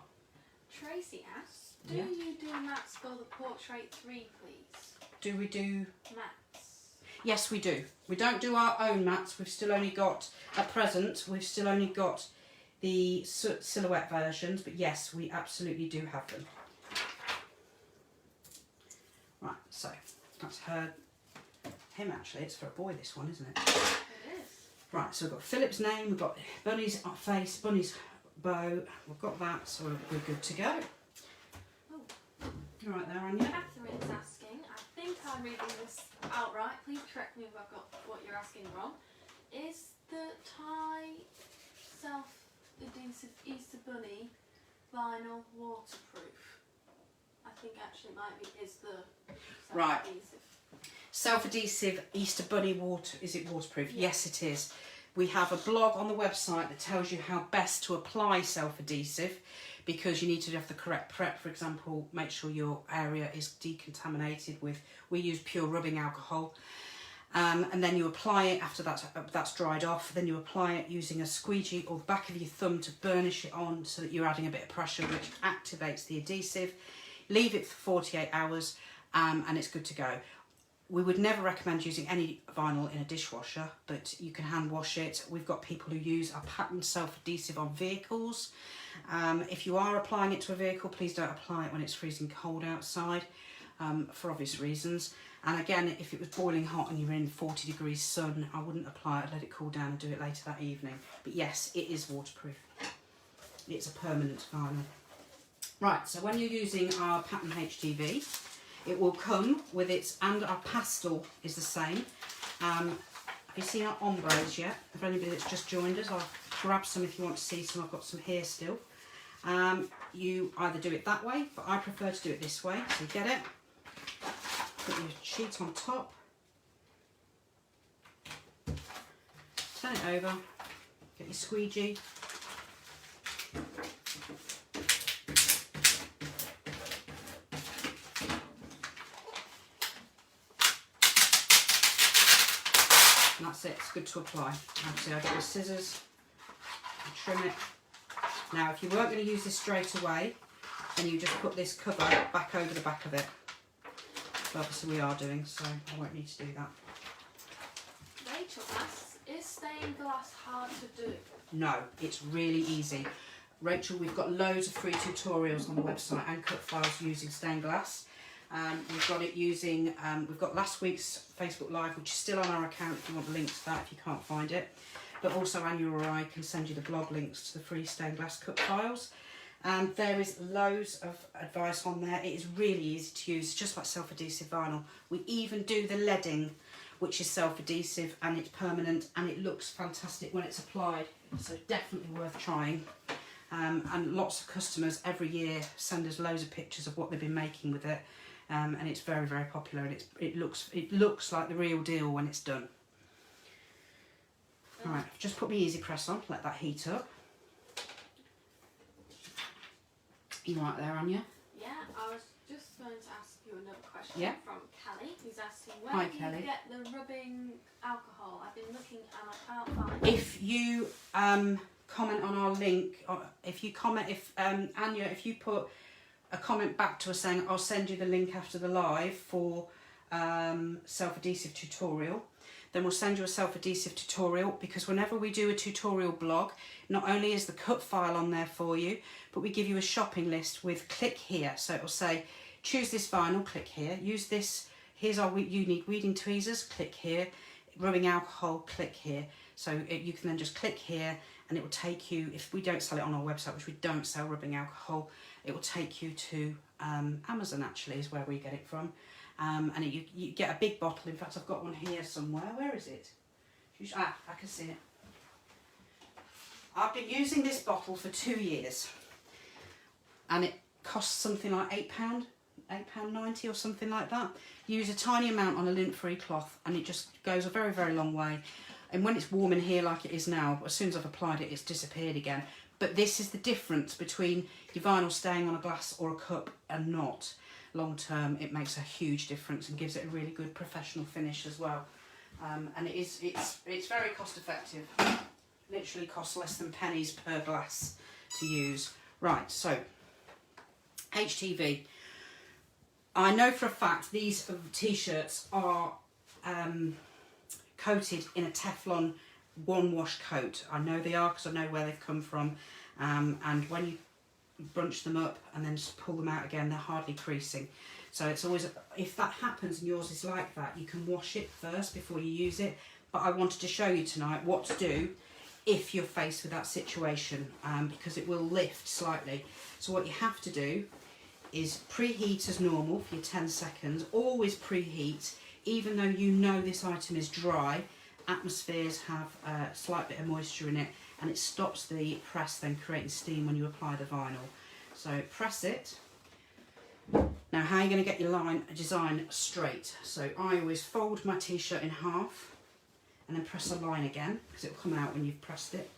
Tracy asks, do you do mats for the Portrait 3, please? Do we do mats? Yes, we do. We don't do our own mats. We've still only got, at present, we've still only got the silhouette versions, but yes, we absolutely do have them. Right, so that's him actually. It's for a boy, this one, isn't it? It is. Right, so we've got Philip's name, we've got Bunny's face, Bunny's bow, we've got that, so we're good to go. Oh. You're right there, Anya. Catherine's asking, I think I'm reading this outright, please correct me if I've got what you're asking wrong. Is the Thai self-adhesive Easter Bunny vinyl waterproof? I think actually it might be is the self-adhesive. Self-adhesive Easter Bunny is it waterproof? Yeah. Yes, it is. We have a blog on the website that tells you how best to apply self-adhesive, because you need to have the correct prep. For example, make sure your area is decontaminated with, we use pure rubbing alcohol. and then you apply it after that's dried off. Then you apply it using a squeegee or the back of your thumb to burnish it on so that you're adding a bit of pressure, which activates the adhesive. Leave it for 48 hours and it's good to go. We would never recommend using any vinyl in a dishwasher, but you can hand wash it. We've got people who use our patent self-adhesive on vehicles. If you are applying it to a vehicle, please don't apply it when it's freezing cold outside, for obvious reasons. And again, if it was boiling hot and you're in 40 degrees sun, I wouldn't apply it, let it cool down and do it later that evening. But yes, it is waterproof. It's a permanent vinyl. Right, so when you're using our patent HTV, it will come with its, and our pastel is the same. Have you seen our ombres yet? For anybody that's just joined us, I'll grab some if you want to see some. I've got some here still. You either do it that way, but I prefer to do it this way. So you get it, put your sheet on top, turn it over, get your squeegee, and that's it. It's good to apply. Obviously, I get my scissors and trim it. Now, if you weren't going to use this straight away, then you just put this cover back over the back of it. But obviously we are doing, so I won't need to do that. Rachel asks, is stained glass hard to do? No, it's really easy. Rachel, we've got loads of free tutorials on the website and cut files using stained glass. We've got it using, we've got last week's Facebook Live, which is still on our account if you want the link to that, if you can't find it. But also Anya or I can send you the blog links to the free stained glass cut files. There is loads of advice on there. It is really easy to use, just like self-adhesive vinyl. We even do the leading, which is self-adhesive and it's permanent and it looks fantastic when it's applied. So definitely worth trying. And lots of customers every year send us loads of pictures of what they've been making with it. And it's very, very popular, and it looks like the real deal when it's done. Right, just put my easy press on, let that heat up. You right there, Anya? Yeah, I was just going to ask you another question from Kelly, who's asking, where do you get the rubbing alcohol? I've been looking and I can't find it. If you comment on our link, Anya, if you put a comment back to us saying, I'll send you the link after the live for self-adhesive tutorial, then we'll send you a self-adhesive tutorial, because whenever we do a tutorial blog, not only is the cut file on there for you, but we give you a shopping list with click here. So it will say, choose this vinyl, click here, use this, here's our unique weeding tweezers, click here, rubbing alcohol, click here. So you can then just click here and it will take you, if we don't sell it on our website, which we don't sell rubbing alcohol, it will take you to Amazon, actually, is where we get it from. And you get a big bottle. In fact, I've got one here somewhere. Where is it? I can see it. I've been using this bottle for 2 years. And it costs something like £8, £8.90 or something like that. Use a tiny amount on a lint-free cloth and it just goes a very, very long way. And when it's warm in here like it is now, as soon as I've applied it, it's disappeared again. But this is the difference between your vinyl staying on a glass or a cup and not. Long term, it makes a huge difference and gives it a really good professional finish as well. And it's very cost effective. Literally costs less than pennies per glass to use. Right, so HTV. I know for a fact these t-shirts are coated in a Teflon one-wash coat. I know they are because I know where they've come from. And when you bunch them up and then just pull them out again, they're hardly creasing. So it's always, if that happens and yours is like that, you can wash it first before you use it. But I wanted to show you tonight what to do if you're faced with that situation, because it will lift slightly. So what you have to do is preheat as normal for your 10 seconds. Always preheat, even though you know this item is dry. Atmospheres have a slight bit of moisture in it, and it stops the press then creating steam when you apply the vinyl. So press it. Now how are you going to get your design straight? So I always fold my t-shirt in half and then press a line again, because it will come out when you've pressed it.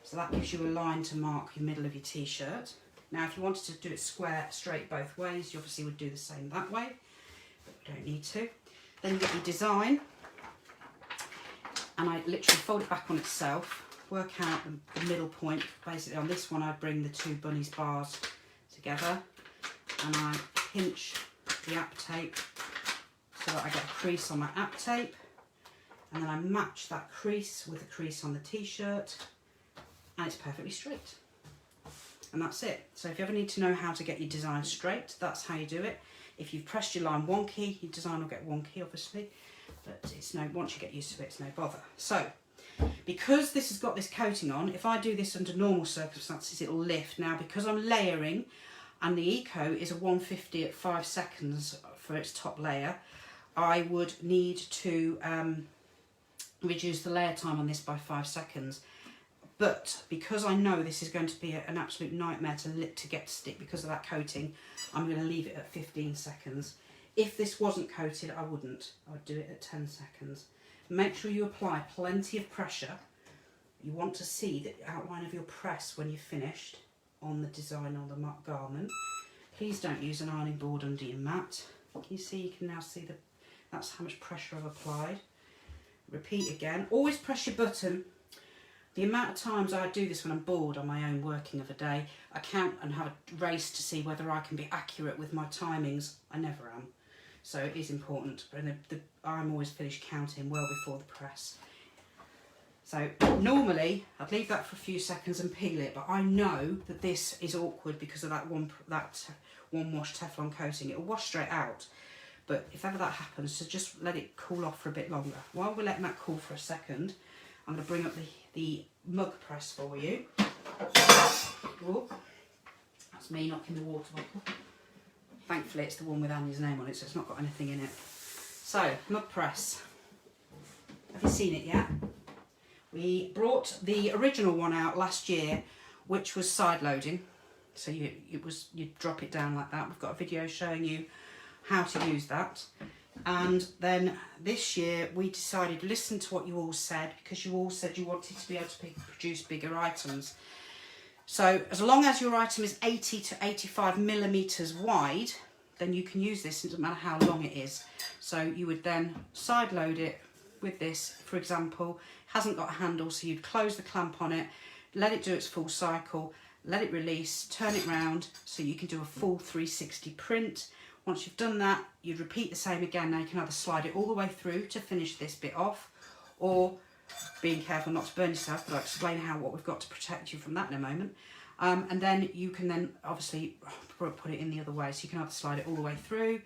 So that gives you a line to mark your middle of your t-shirt. Now if you wanted to do it straight both ways, you obviously would do the same that way, but we don't need to. Then you get your design. and I literally fold it back on itself, work out the middle point. Basically on this one I bring the two bunnies bars together and I pinch the app tape so that I get a crease on my app tape, and then I match that crease with a crease on the t-shirt, and it's perfectly straight. And that's it. So if you ever need to know how to get your design straight, that's how you do it. If you've pressed your line wonky, your design will get wonky obviously, but it's no, once you get used to it, it's no bother. So because this has got this coating on, if I do this under normal circumstances, it'll lift. Now because I'm layering, and the Eco is a 150 at 5 seconds for its top layer, I would need to reduce the layer time on this by 5 seconds. But because I know this is going to be an absolute nightmare to get to stick because of that coating, I'm going to leave it at 15 seconds. If this wasn't coated, I wouldn't. I would do it at 10 seconds. Make sure you apply plenty of pressure. You want to see the outline of your press when you've finished on the design on the garment. Please don't use an ironing board under your mat. Can you see? You can now see that's how much pressure I've applied. Repeat again. Always press your button. The amount of times I do this when I'm bored on my own working of a day, I count and have a race to see whether I can be accurate with my timings. I never am. So it is important. And I'm always finished counting well before the press. So normally I'd leave that for a few seconds and peel it, but I know that this is awkward because of that one wash Teflon coating. It'll wash straight out. But if ever that happens, so just let it cool off for a bit longer. While we're letting that cool for a second, I'm going to bring up the mug press for you. Oh, that's me knocking the water bottle. Thankfully it's the one with Annie's name on it, so it's not got anything in it. So, mug press. Have you seen it yet? We brought the original one out last year, which was side loading. So you drop it down like that. We've got a video showing you how to use that. And then this year we decided to listen to what you all said, because you all said you wanted to be able to produce bigger items. So as long as your item is 80 to 85 millimeters wide, then you can use this. It doesn't matter how long it is. So you would then side load it with this, for example. Hasn't got a handle, so you'd close the clamp on it, let it do its full cycle, let it release, turn it round so you can do a full 360 print. Once you've done that, you'd repeat the same again. Now you can either slide it all the way through to finish this bit off, or being careful not to burn yourself, but I'll explain what we've got to protect you from that in a moment. And then you can then obviously put it in the other way. So you can either slide it all the way through,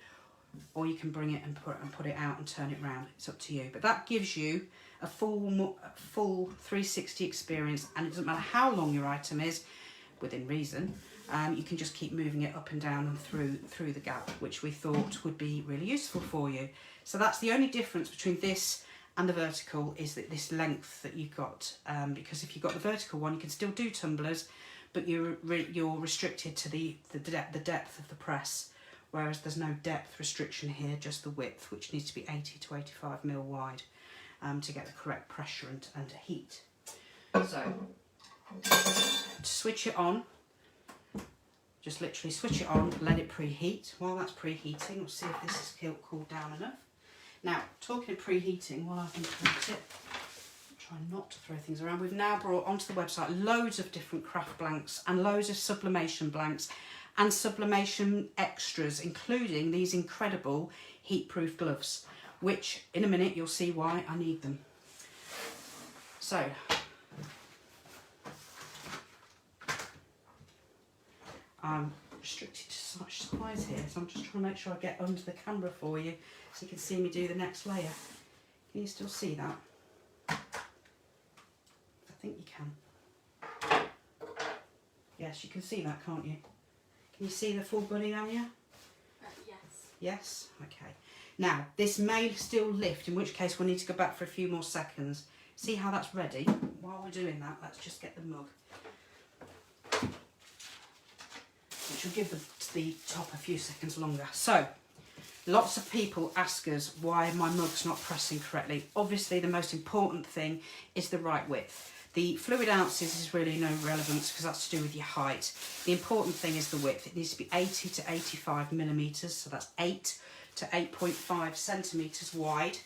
or you can bring it and put it out and turn it round. It's up to you. But that gives you a full 360 experience, and it doesn't matter how long your item is, within reason. You can just keep moving it up and down and through the gap, which we thought would be really useful for you. So that's the only difference between this and the vertical, is that this length that you've got. Because if you've got the vertical one, you can still do tumblers, but you're restricted to the depth of the press, whereas there's no depth restriction here, just the width, which needs to be 80 to 85 mil wide to get the correct pressure and heat. So to switch it on, just literally switch it on, let it preheat. While that's preheating, we'll see if this is cooled down enough. Now, talking of preheating, while I've been doing it, try not to throw things around. We've now brought onto the website loads of different craft blanks and loads of sublimation blanks and sublimation extras, including these incredible heat-proof gloves, which in a minute you'll see why I need them. So, I'm restricted to such size here, so I'm just trying to make sure I get under the camera for you so you can see me do the next layer. Can you still see that? I think you can. Yes, you can see that, can't you? Can you see the full bunny now, yeah? Yes. Yes? Okay. Now, this may still lift, in which case we'll need to go back for a few more seconds. See how that's ready? While we're doing that, let's just get the mug, which will give the top a few seconds longer. So, lots of people ask us why my mug's not pressing correctly. Obviously, the most important thing is the right width. The fluid ounces is really no relevance because that's to do with your height. The important thing is the width. It needs to be 80 to 85 millimetres, so that's 8 to 8.5 centimetres wide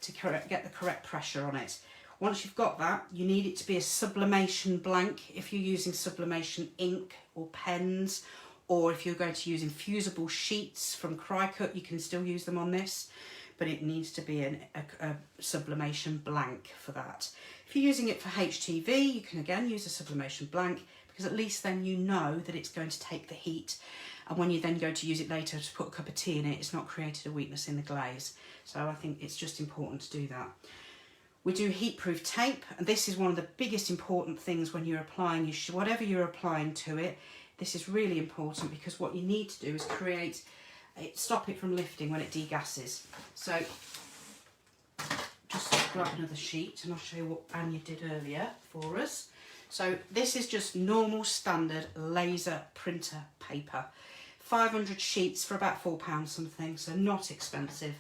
to get the correct pressure on it. Once you've got that, you need it to be a sublimation blank. If you're using sublimation ink or pens, or if you're going to use infusible sheets from Cricut, you can still use them on this, but it needs to be a sublimation blank for that. If you're using it for HTV, you can again use a sublimation blank, because at least then you know that it's going to take the heat, and when you then go to use it later to put a cup of tea in it, it's not created a weakness in the glaze. So I think it's just important to do that. We do heat-proof tape, and this is one of the biggest important things when you're applying whatever you're applying to it. This is really important, because what you need to do is stop it from lifting when it degasses. So just grab another sheet and I'll show you what Anya did earlier for us. So this is just normal standard laser printer paper. 500 sheets for about £4 something, so not expensive.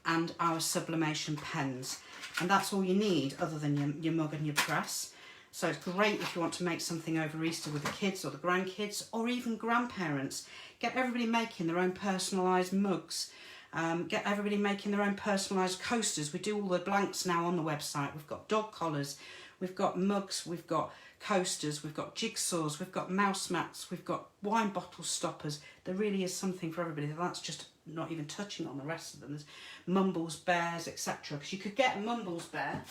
And our sublimation pens. And that's all you need other than your mug and your press. So it's great if you want to make something over Easter with the kids or the grandkids, or even grandparents. Get everybody making their own personalised mugs. Get everybody making their own personalised coasters. We do all the blanks now on the website. We've got dog collars, we've got mugs, we've got coasters, we've got jigsaws, we've got mouse mats, we've got wine bottle stoppers. There really is something for everybody. That's just not even touching on the rest of them. There's Mumbles, bears, etc. Because you could get a Mumbles bear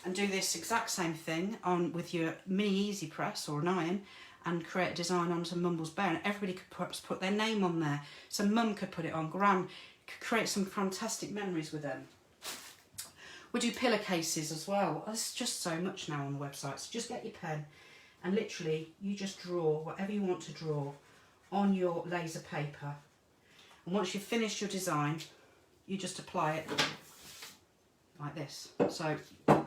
and do this exact same thing with your mini easy press or an iron, and create a design onto Mumbles bear, and everybody could perhaps put their name on there. So Mum could put it on, Gran could create some fantastic memories with them. We do pillowcases as well. There's just so much now on the website. So just get your pen and literally you just draw whatever you want to draw on your laser paper. And once you've finished your design, you just apply it like this. So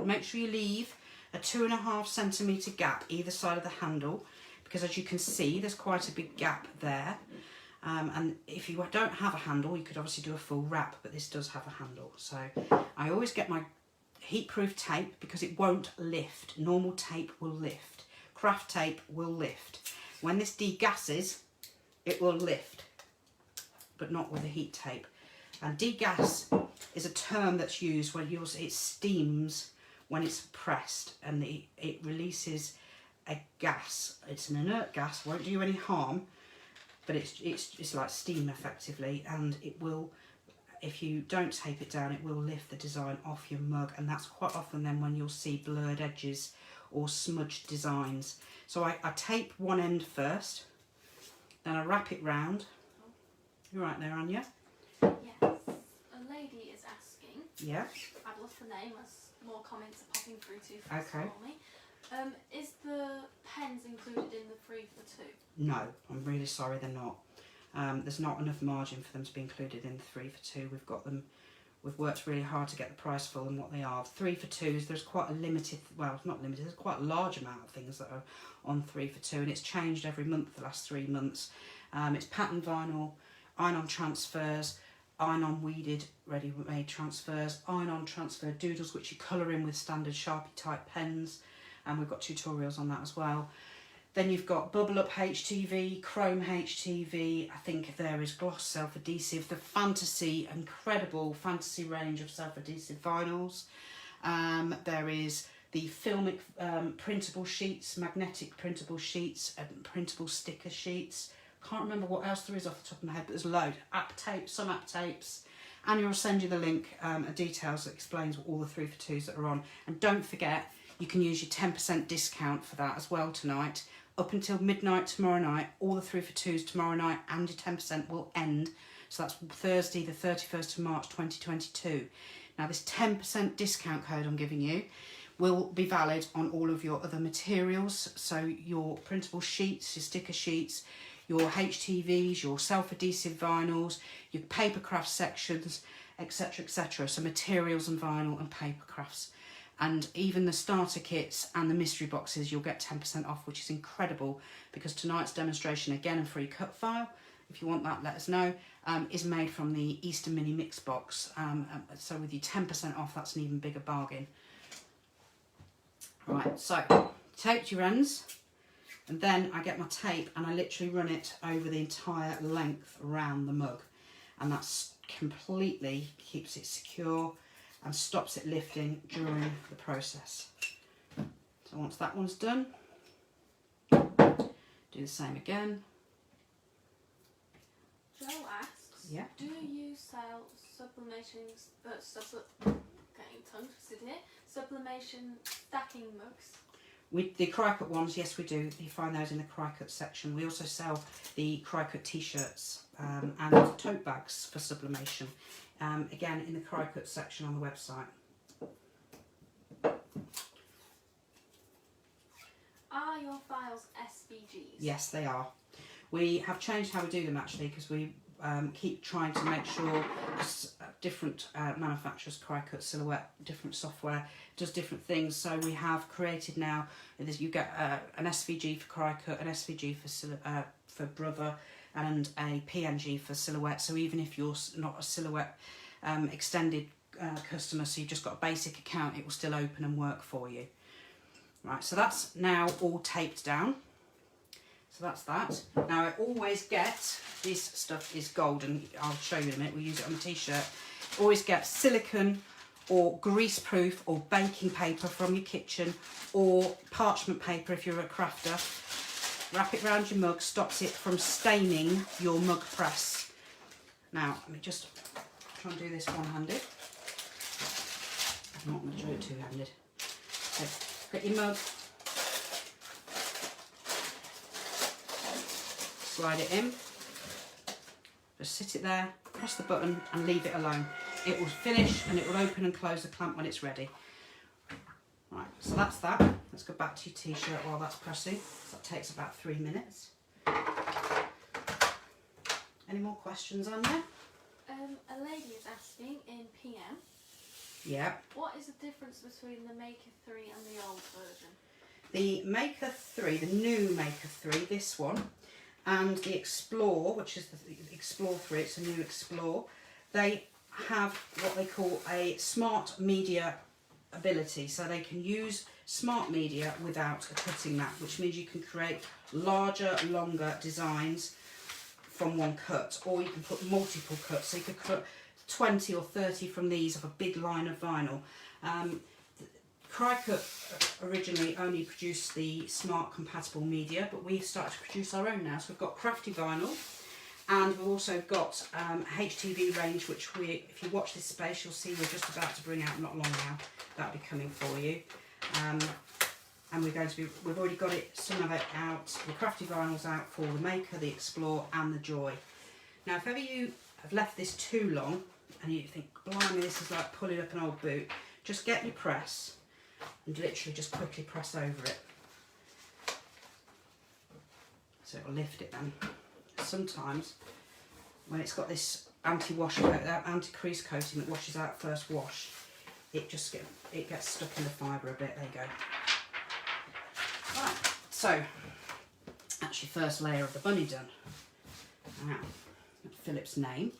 make sure you leave a 2.5 centimetre gap either side of the handle, because as you can see there's quite a big gap there. And if you don't have a handle, you could obviously do a full wrap, but this does have a handle. So I always get my heat-proof tape because it won't lift. Normal tape will lift. Craft tape will lift. When this degasses, it will lift, but not with a heat tape. And degas is a term that's used when it steams when it's pressed, and it releases a gas. It's an inert gas, won't do you any harm, but it's like steam effectively, and it will, if you don't tape it down, it will lift the design off your mug, and that's quite often then when you'll see blurred edges or smudged designs. So I tape one end first, then I wrap it round. You're right there, Anya? Yes. A lady is asking. Yeah. I've lost the name as more comments are popping through too fast for me. Is the pens included in the 3 for 2? No, I'm really sorry they're not. There's not enough margin for them to be included in the 3 for 2. We've worked really hard to get the price for them what they are. 3 for 2s, there's quite a limited, well, not limited, there's quite a large amount of things that are on 3 for 2, and it's changed every month the last 3 months. It's pattern vinyl, iron-on transfers, iron-on weeded ready-made transfers, iron-on transfer doodles which you colour in with standard Sharpie type pens, and we've got tutorials on that as well. Then you've got Bubble Up HTV, Chrome HTV, I think there is Gloss Self-Adhesive, the Fantasy, incredible Fantasy range of self-adhesive vinyls. There is the Filmic printable sheets, magnetic printable sheets, and printable sticker sheets. Can't remember what else there is off the top of my head, but there's a load. App tapes, some app tapes. And I'll send you the link, details that explains all the 3 for 2s that are on. And don't forget, you can use your 10% discount for that as well tonight. Up until midnight tomorrow night, all the 3 for 2s tomorrow night and your 10% will end. So that's Thursday the 31st of March 2022. Now this 10% discount code I'm giving you will be valid on all of your other materials. So your printable sheets, your sticker sheets, your HTVs, your self-adhesive vinyls, your paper craft sections, etc, etc. So materials and vinyl and paper crafts. And even the starter kits and the mystery boxes, you'll get 10% off, which is incredible, because tonight's demonstration, again a free cut file, if you want that let us know, is made from the Easter Mini Mix box. So with your 10% off, that's an even bigger bargain. Right, so taped your ends, and then I get my tape and I literally run it over the entire length around the mug, and that's completely keeps it secure. and stops it lifting during the process. So once that one's done, do the same again. Joe asks, yeah. Do you sell sublimation stacking mugs? With the cry-cut ones, yes we do. You find those in the cry-cut section. We also sell the cry-cut t-shirts and tote bags for sublimation. Again, in the cry-cut section on the website. Are your files SVGs? Yes, they are. We have changed how we do them actually, because we keep trying to make sure different manufacturers, cry-cut, silhouette, different software does different things. So we have created now, you get an SVG for cry-cut, an SVG for Brother, and a PNG for silhouette. So even if you're not a silhouette extended customer, so you've just got a basic account, it will still open and work for you. Right, so that's now all taped down. So that's that. Now I always get, this stuff is golden, I'll show you in a minute, we'll use it on the t-shirt. Always get silicone or grease proof or baking paper from your kitchen, or parchment paper if you're a crafter. Wrap it around your mug, stops it from staining your mug press. Now let me just try and do this one-handed. I'm not going to do it two-handed. So get your mug, slide it in, just sit it there, press the button and leave it alone. It will finish and it will open and close the clamp when it's ready. Right, so that's that. Let's go back to your t-shirt while that's pressing. So that takes about 3 minutes. Any more questions on there? A lady is asking in PM. Yeah. What is the difference between the Maker 3 and the old version? The Maker 3, the new Maker 3, this one, and the Explore, which is the Explore 3, it's a new Explore, they have what they call a smart media ability. So they can use smart media without a cutting mat, which means you can create larger, longer designs from one cut, or you can put multiple cuts. So you could cut 20 or 30 from these of a big line of vinyl. Cry-Cut originally only produced the smart compatible media, but we've started to produce our own now. So we've got crafty vinyl, and we've also got HTV range, which if you watch this space, you'll see we're just about to bring out not long now. That'll be coming for you. And we've already got some of it out. The crafty vinyl's out for the Maker, the Explore, and the Joy. Now, if ever you have left this too long and you think, blimey, this is like pulling up an old boot, just get your press and literally just quickly press over it. So it'll lift it then. Sometimes when it's got this anti-wash coat, anti-crease coating that washes out first wash, it gets stuck in the fibre a bit. There you go. Right, so that's your first layer of the bunny done. Now, Philip's name.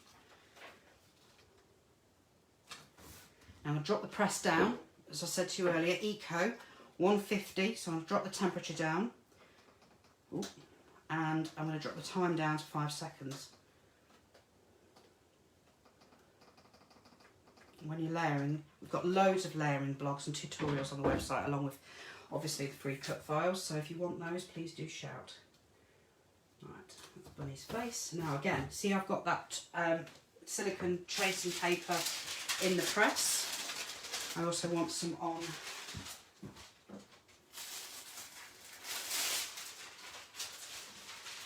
Now I'll drop the press down, as I said to you earlier, Eco 150, so I'll drop the temperature down. Ooh. And I'm going to drop the time down to 5 seconds. When you're layering, we've got loads of layering blogs and tutorials on the website, along with obviously the free cut files, so if you want those, please do shout. Right, that's Bunny's face. Now again, see I've got that silicone tracing paper in the press. I also want some on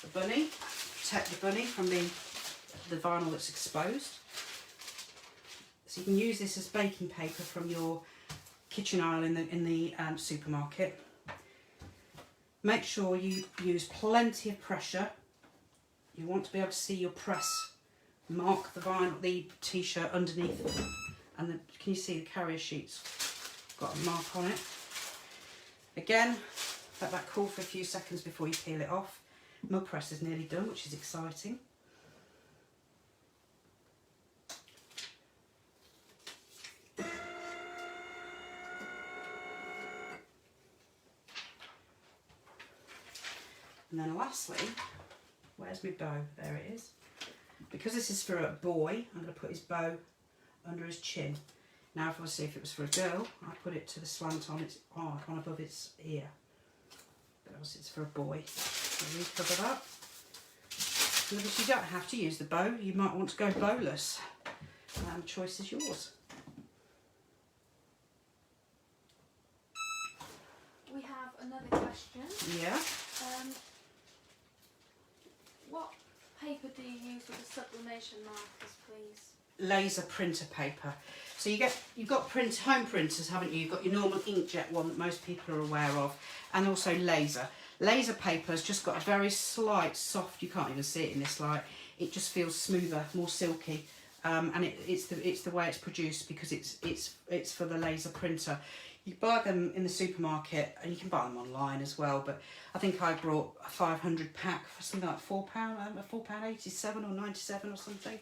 the bunny, protect the bunny from the vinyl that's exposed. So you can use this as baking paper from your kitchen aisle in the supermarket. Make sure you use plenty of pressure. You want to be able to see your press mark the vinyl, the t-shirt underneath, and can you see the carrier sheet's got a mark on it. Again, let that cool for a few seconds before you peel it off. Mug press is nearly done, which is exciting. And then lastly, where's my bow? There it is. Because this is for a boy, I'm going to put his bow under his chin. Now, obviously, if it was for a girl, I'd put it to the slant on its arc, on above its ear. But obviously, it's for a boy. So recover that. And obviously, you don't have to use the bow. You might want to go bowless. Choice is yours. We have another question. Yeah. What paper do you use with the sublimation markers, please? Laser printer paper. So you've got home printers, haven't you? You've got your normal inkjet one that most people are aware of, and also laser. Laser paper has just got a very slight, soft. You can't even see it in this light. It just feels smoother, more silky, and it's the way it's produced because it's for the laser printer. You buy them in the supermarket, and you can buy them online as well. But I think I brought a 500 pack for something like £4, £4.87 or 97 or something.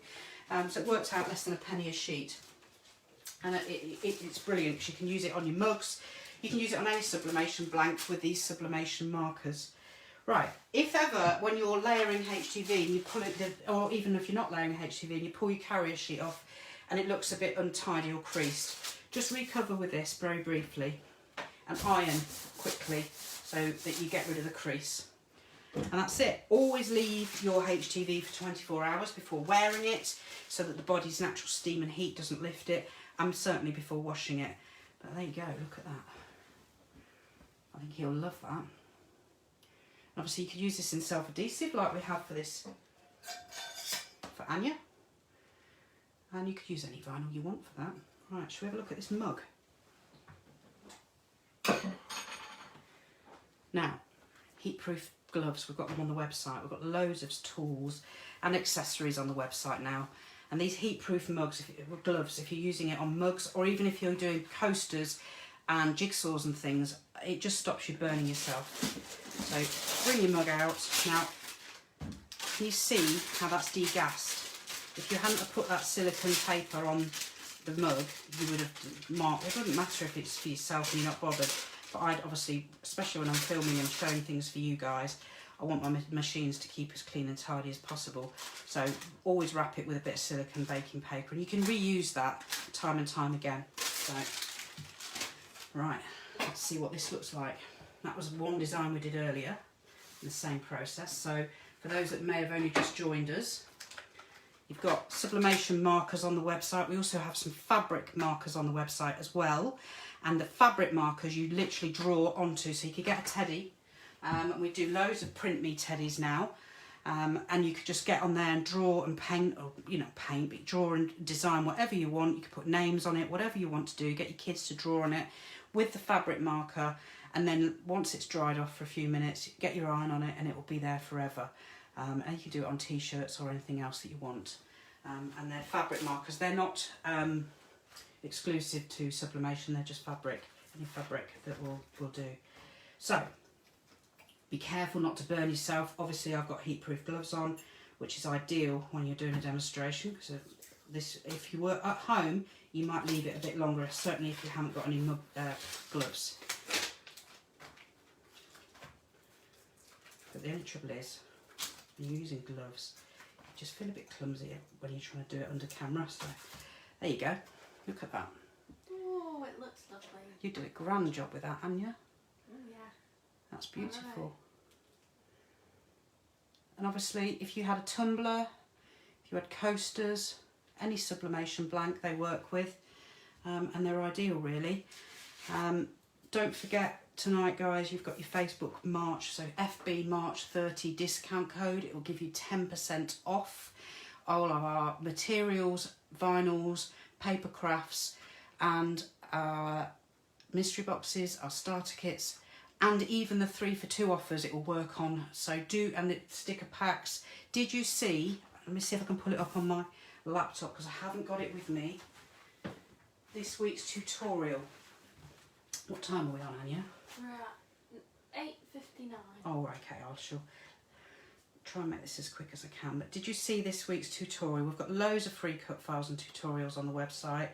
So it works out less than a penny a sheet. And it's brilliant because you can use it on your mugs. You can use it on any sublimation blank with these sublimation markers. Right, if ever when you're layering HTV and you pull it, or even if you're not layering HTV and you pull your carrier sheet off and it looks a bit untidy or creased, just recover with this very briefly and iron quickly so that you get rid of the crease. And that's it. Always leave your HTV for 24 hours before wearing it so that the body's natural steam and heat doesn't lift it, and certainly before washing it. But there you go, look at that. I think he'll love that. Obviously you could use this in self-adhesive like we have for this, for Anya. And you could use any vinyl you want for that. Right, shall we have a look at this mug? Now, heat-proof gloves, we've got them on the website. We've got loads of tools and accessories on the website now. And these heat-proof gloves, if you're using it on mugs or even if you're doing coasters and jigsaws and things, it just stops you burning yourself. So bring your mug out. Now, can you see how that's degassed? If you hadn't have put that silicone paper on the mug, you would have marked. It wouldn't matter if it's for yourself and you're not bothered. But I'd obviously, especially when I'm filming and showing things for you guys, I want my machines to keep as clean and tidy as possible. So always wrap it with a bit of silicone baking paper, and you can reuse that time and time again. So, right, let's see what this looks like. That was one design we did earlier in the same process. So for those that may have only just joined us, you've got sublimation markers on the website. We also have some fabric markers on the website as well. And the fabric markers you literally draw onto, so you could get a teddy. We do loads of print me teddies now. And you could just get on there and draw and paint, or paint, but draw and design whatever you want. You could put names on it, whatever you want to do. Get your kids to draw on it with the fabric marker. And then once it's dried off for a few minutes, get your iron on it and it will be there forever. And you can do it on t-shirts or anything else that you want. And they're fabric markers. They're not exclusive to sublimation, they're just fabric, any fabric that will do. So, be careful not to burn yourself. Obviously I've got heat-proof gloves on, which is ideal when you're doing a demonstration, because if you were at home, you might leave it a bit longer, certainly if you haven't got any gloves. But the only trouble is, when you're using gloves, you just feel a bit clumsy when you're trying to do it under camera. So there you go. Look at that. Oh, it looks lovely. You did a grand job with that, Anya. Oh, yeah. That's beautiful. And obviously, if you had a tumbler, if you had coasters, any sublimation blank they work with, and they're ideal really. Don't forget tonight, guys, you've got your Facebook March, so FB March 30 discount code. It will give you 10% off all of our materials, vinyls, paper crafts, and our mystery boxes, our starter kits, and even the 3 for 2 offers it will work on. So and the sticker packs. Did you see, let me see if I can pull it up on my laptop because I haven't got it with me, this week's tutorial. What time are we on, Anya? We're at 8:59. Oh, okay, I shall try and make this as quick as I can. But did you see this week's tutorial? We've got loads of free cut files and tutorials on the website,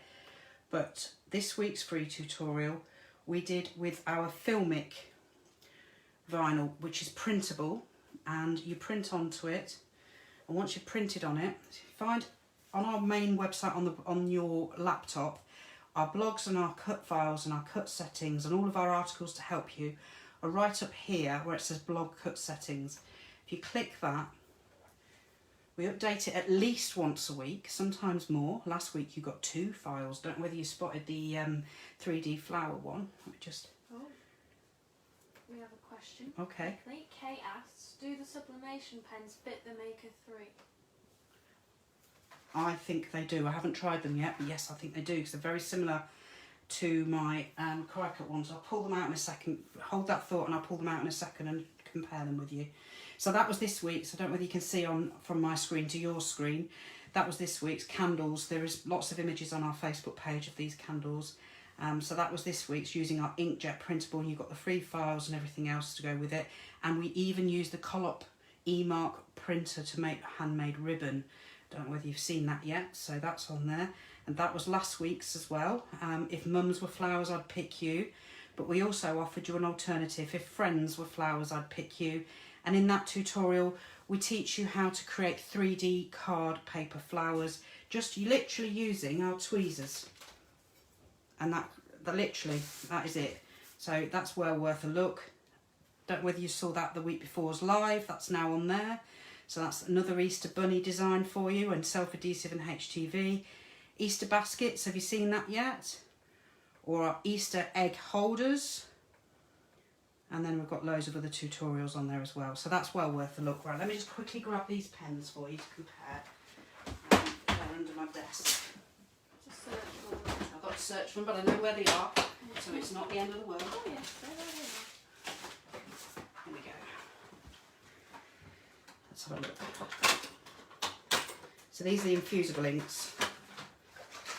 but this week's free tutorial we did with our Filmic vinyl, which is printable, and you print onto it, and once you've printed on it, find on our main website on your laptop, Our blogs and our cut files and our cut settings and all of our articles to help you are right up here where it says blog cut settings. If you click that, we update it at least once a week, sometimes more. Last week you got 2 files. Don't know whether you spotted the 3D flower one. Let me just... Oh, we have a question. Okay. Kay asks, do the sublimation pens fit the Maker 3? I think they do. I haven't tried them yet, but yes, I think they do, because they're very similar to my Cry-Cut ones. I'll pull them out in a second. Hold that thought and I'll pull them out in a second and compare them with you. So that was this week. So I don't know whether you can see on from my screen to your screen. That was this week's candles. There is lots of images on our Facebook page of these candles. So that was this week's using our inkjet printable, and you've got the free files and everything else to go with it. And we even used the Collop eMark printer to make handmade ribbon. Don't know whether you've seen that yet. So that's on there. And that was last week's as well. If mums were flowers, I'd pick you. But we also offered you an alternative. If friends were flowers, I'd pick you. And in that tutorial, we teach you how to create 3D card paper flowers, just literally using our tweezers. And that is it. So that's well worth a look. Don't know whether you saw that the week before's live. That's now on there. So that's another Easter bunny design for you, and self-adhesive and HTV. Easter baskets, have you seen that yet? Or our Easter egg holders. And then we've got loads of other tutorials on there as well. So that's well worth a look. Right, let me just quickly grab these pens for you to compare. They're under my desk. Just search for them. I've got to search for them, but I know where they are. So it's not the end of the world. Oh yes, there they Here we go. Let's have a look. So these are the infusible inks.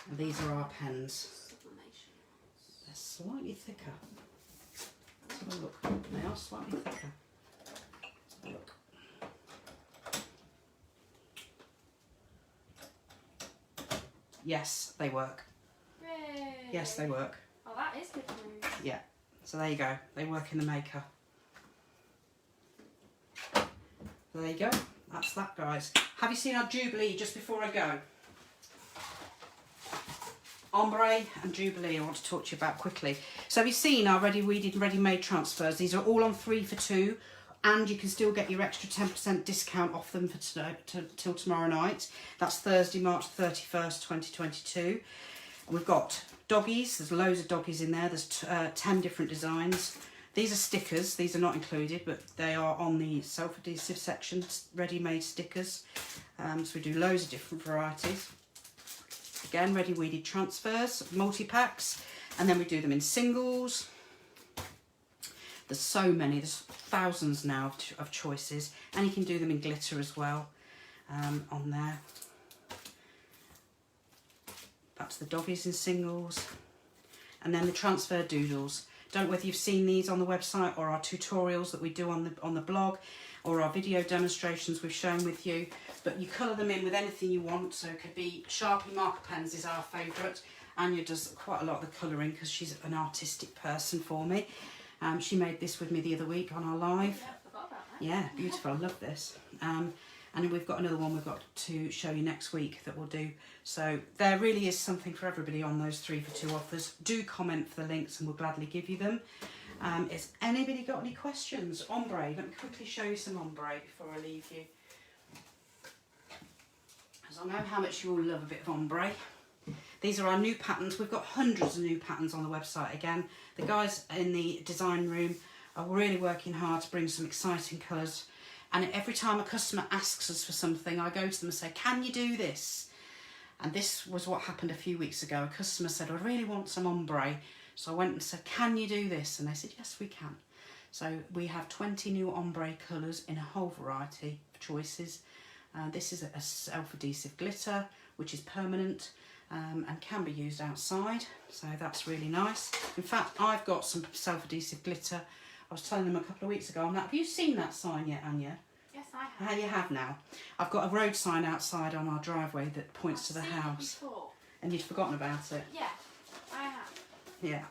And these are our pens. Sublimation. They're slightly thicker. Let's have a look. They are slightly thicker. Let's have a look. Yes, they work. Yay. Yes, they work. Oh, that is good news. Yeah. So there you go. They work in the Maker. So there you go. That's that, guys. Have you seen our Jubilee just before I go? Ombre and Jubilee I want to talk to you about quickly. So have you seen our ready-weeded, ready-made transfers? These are all on 3 for 2, and you can still get your extra 10% discount off them for till tomorrow night. That's Thursday, March 31st, 2022. And we've got doggies. There's loads of doggies in there. There's 10 different designs. These are stickers. These are not included, but they are on the self-adhesive section, ready-made stickers. So we do loads of different varieties. Again, ready weeded transfers, multi-packs, and then we do them in singles. There's so many, there's thousands now of choices, and you can do them in glitter as well on there. That's the doggies in singles. And then the transfer doodles. Don't know whether you've seen these on the website or our tutorials that we do on the blog, or our video demonstrations we've shown with you, but you colour them in with anything you want. So it could be Sharpie marker pens is our favourite. Anya does quite a lot of the colouring because she's an artistic person for me. She made this with me the other week on our live. Yeah, I forgot about that. Yeah, beautiful, I love this. And we've got another one we've got to show you next week that we'll do. So there really is something for everybody on those 3 for 2 offers. Do comment for the links and we'll gladly give you them. Has anybody got any questions? Ombre, let me quickly show you some ombre before I leave you. As I know how much you all love a bit of ombre. These are our new patterns. We've got hundreds of new patterns on the website again. The guys in the design room are really working hard to bring some exciting colours. And every time a customer asks us for something, I go to them and say, can you do this? And this was what happened a few weeks ago. A customer said, I really want some ombre. So I went and said, can you do this? And they said, yes, we can. So we have 20 new ombre colours in a whole variety of choices. This is a self-adhesive glitter, which is permanent and can be used outside. So that's really nice. In fact, I've got some self-adhesive glitter. I was telling them a couple of weeks ago on that. Have you seen that sign yet, Anya? Yes, I have. How you have now? I've got a road sign outside on our driveway that points to the house. It before. And you'd forgotten about it? Yeah, I have. Yeah.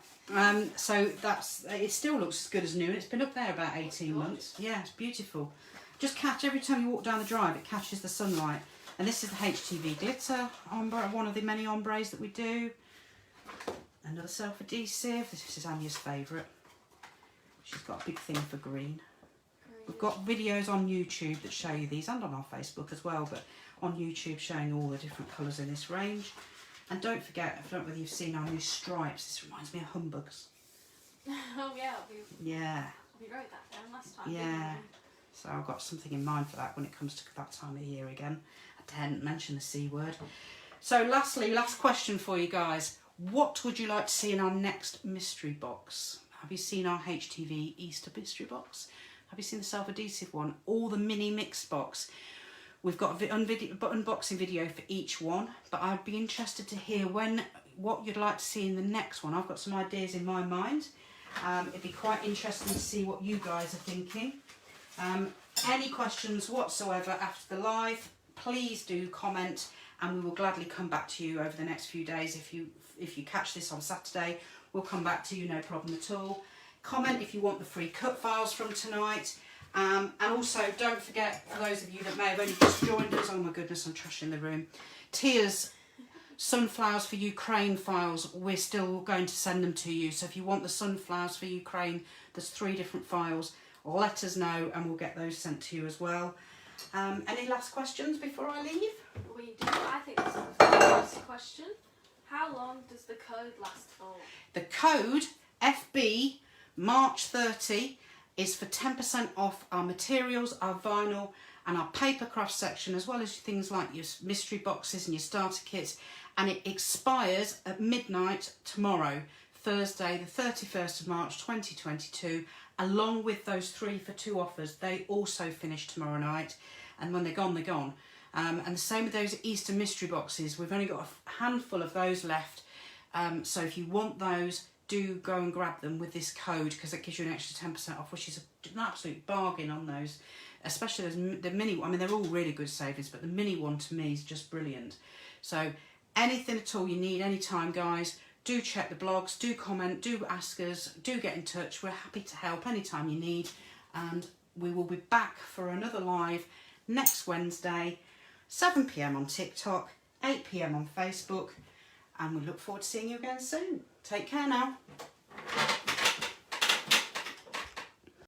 So that's, it still looks as good as new. It's been up there about 18 months. Yeah, it's beautiful. Just catch, every time you walk down the drive, it catches the sunlight. And this is the HTV Glitter Ombre, one of the many ombres that we do. Another self-adhesive. This is Anya's favourite. She's got a big thing for green. We've got videos on YouTube that show you these, and on our Facebook as well, but on YouTube showing all the different colours in this range. And don't forget, I don't know whether you've seen our new stripes. This reminds me of humbugs. Oh yeah, we wrote that down last time. Yeah. So I've got something in mind for that when it comes to that time of year again. I didn't mention the C word. So lastly, last question for you guys. What would you like to see in our next mystery box? Have you seen our HTV Easter mystery box? Have you seen the self-adhesive one? Or the mini mix box? We've got an unboxing video for each one, but I'd be interested to hear what you'd like to see in the next one. I've got some ideas in my mind. It'd be quite interesting to see what you guys are thinking. Any questions whatsoever after the live, please do comment, and we will gladly come back to you over the next few days. If you catch this on Saturday, we'll come back to you, no problem at all. Comment if you want the free cut files from tonight. And also, don't forget, for those of you that may have only just joined us, oh my goodness, I'm trashing the room. Tia's Sunflowers for Ukraine files, we're still going to send them to you. So if you want the Sunflowers for Ukraine, there's 3 different files. Let us know and we'll get those sent to you as well. Any last questions before I leave? We do. I think this is the last question. How long does the code last for? The code, FB March 30, is for 10% off our materials, our vinyl and our paper craft section, as well as things like your mystery boxes and your starter kits. And it expires at midnight tomorrow, Thursday the 31st of March 2022, along with those 3 for 2 offers. They also finish tomorrow night, and when they're gone, they're gone. And the same with those Easter mystery boxes. We've only got a handful of those left, so if you want those, do go and grab them with this code, because it gives you an extra 10% off, which is an absolute bargain on those, especially the mini one. I mean, they're all really good savings, but the mini one to me is just brilliant. So anything at all you need, anytime, guys, do check the blogs, do comment, do ask us, do get in touch. We're happy to help anytime you need, and we will be back for another live next Wednesday, 7 PM on TikTok, 8 PM on Facebook, and we look forward to seeing you again soon. Take care now.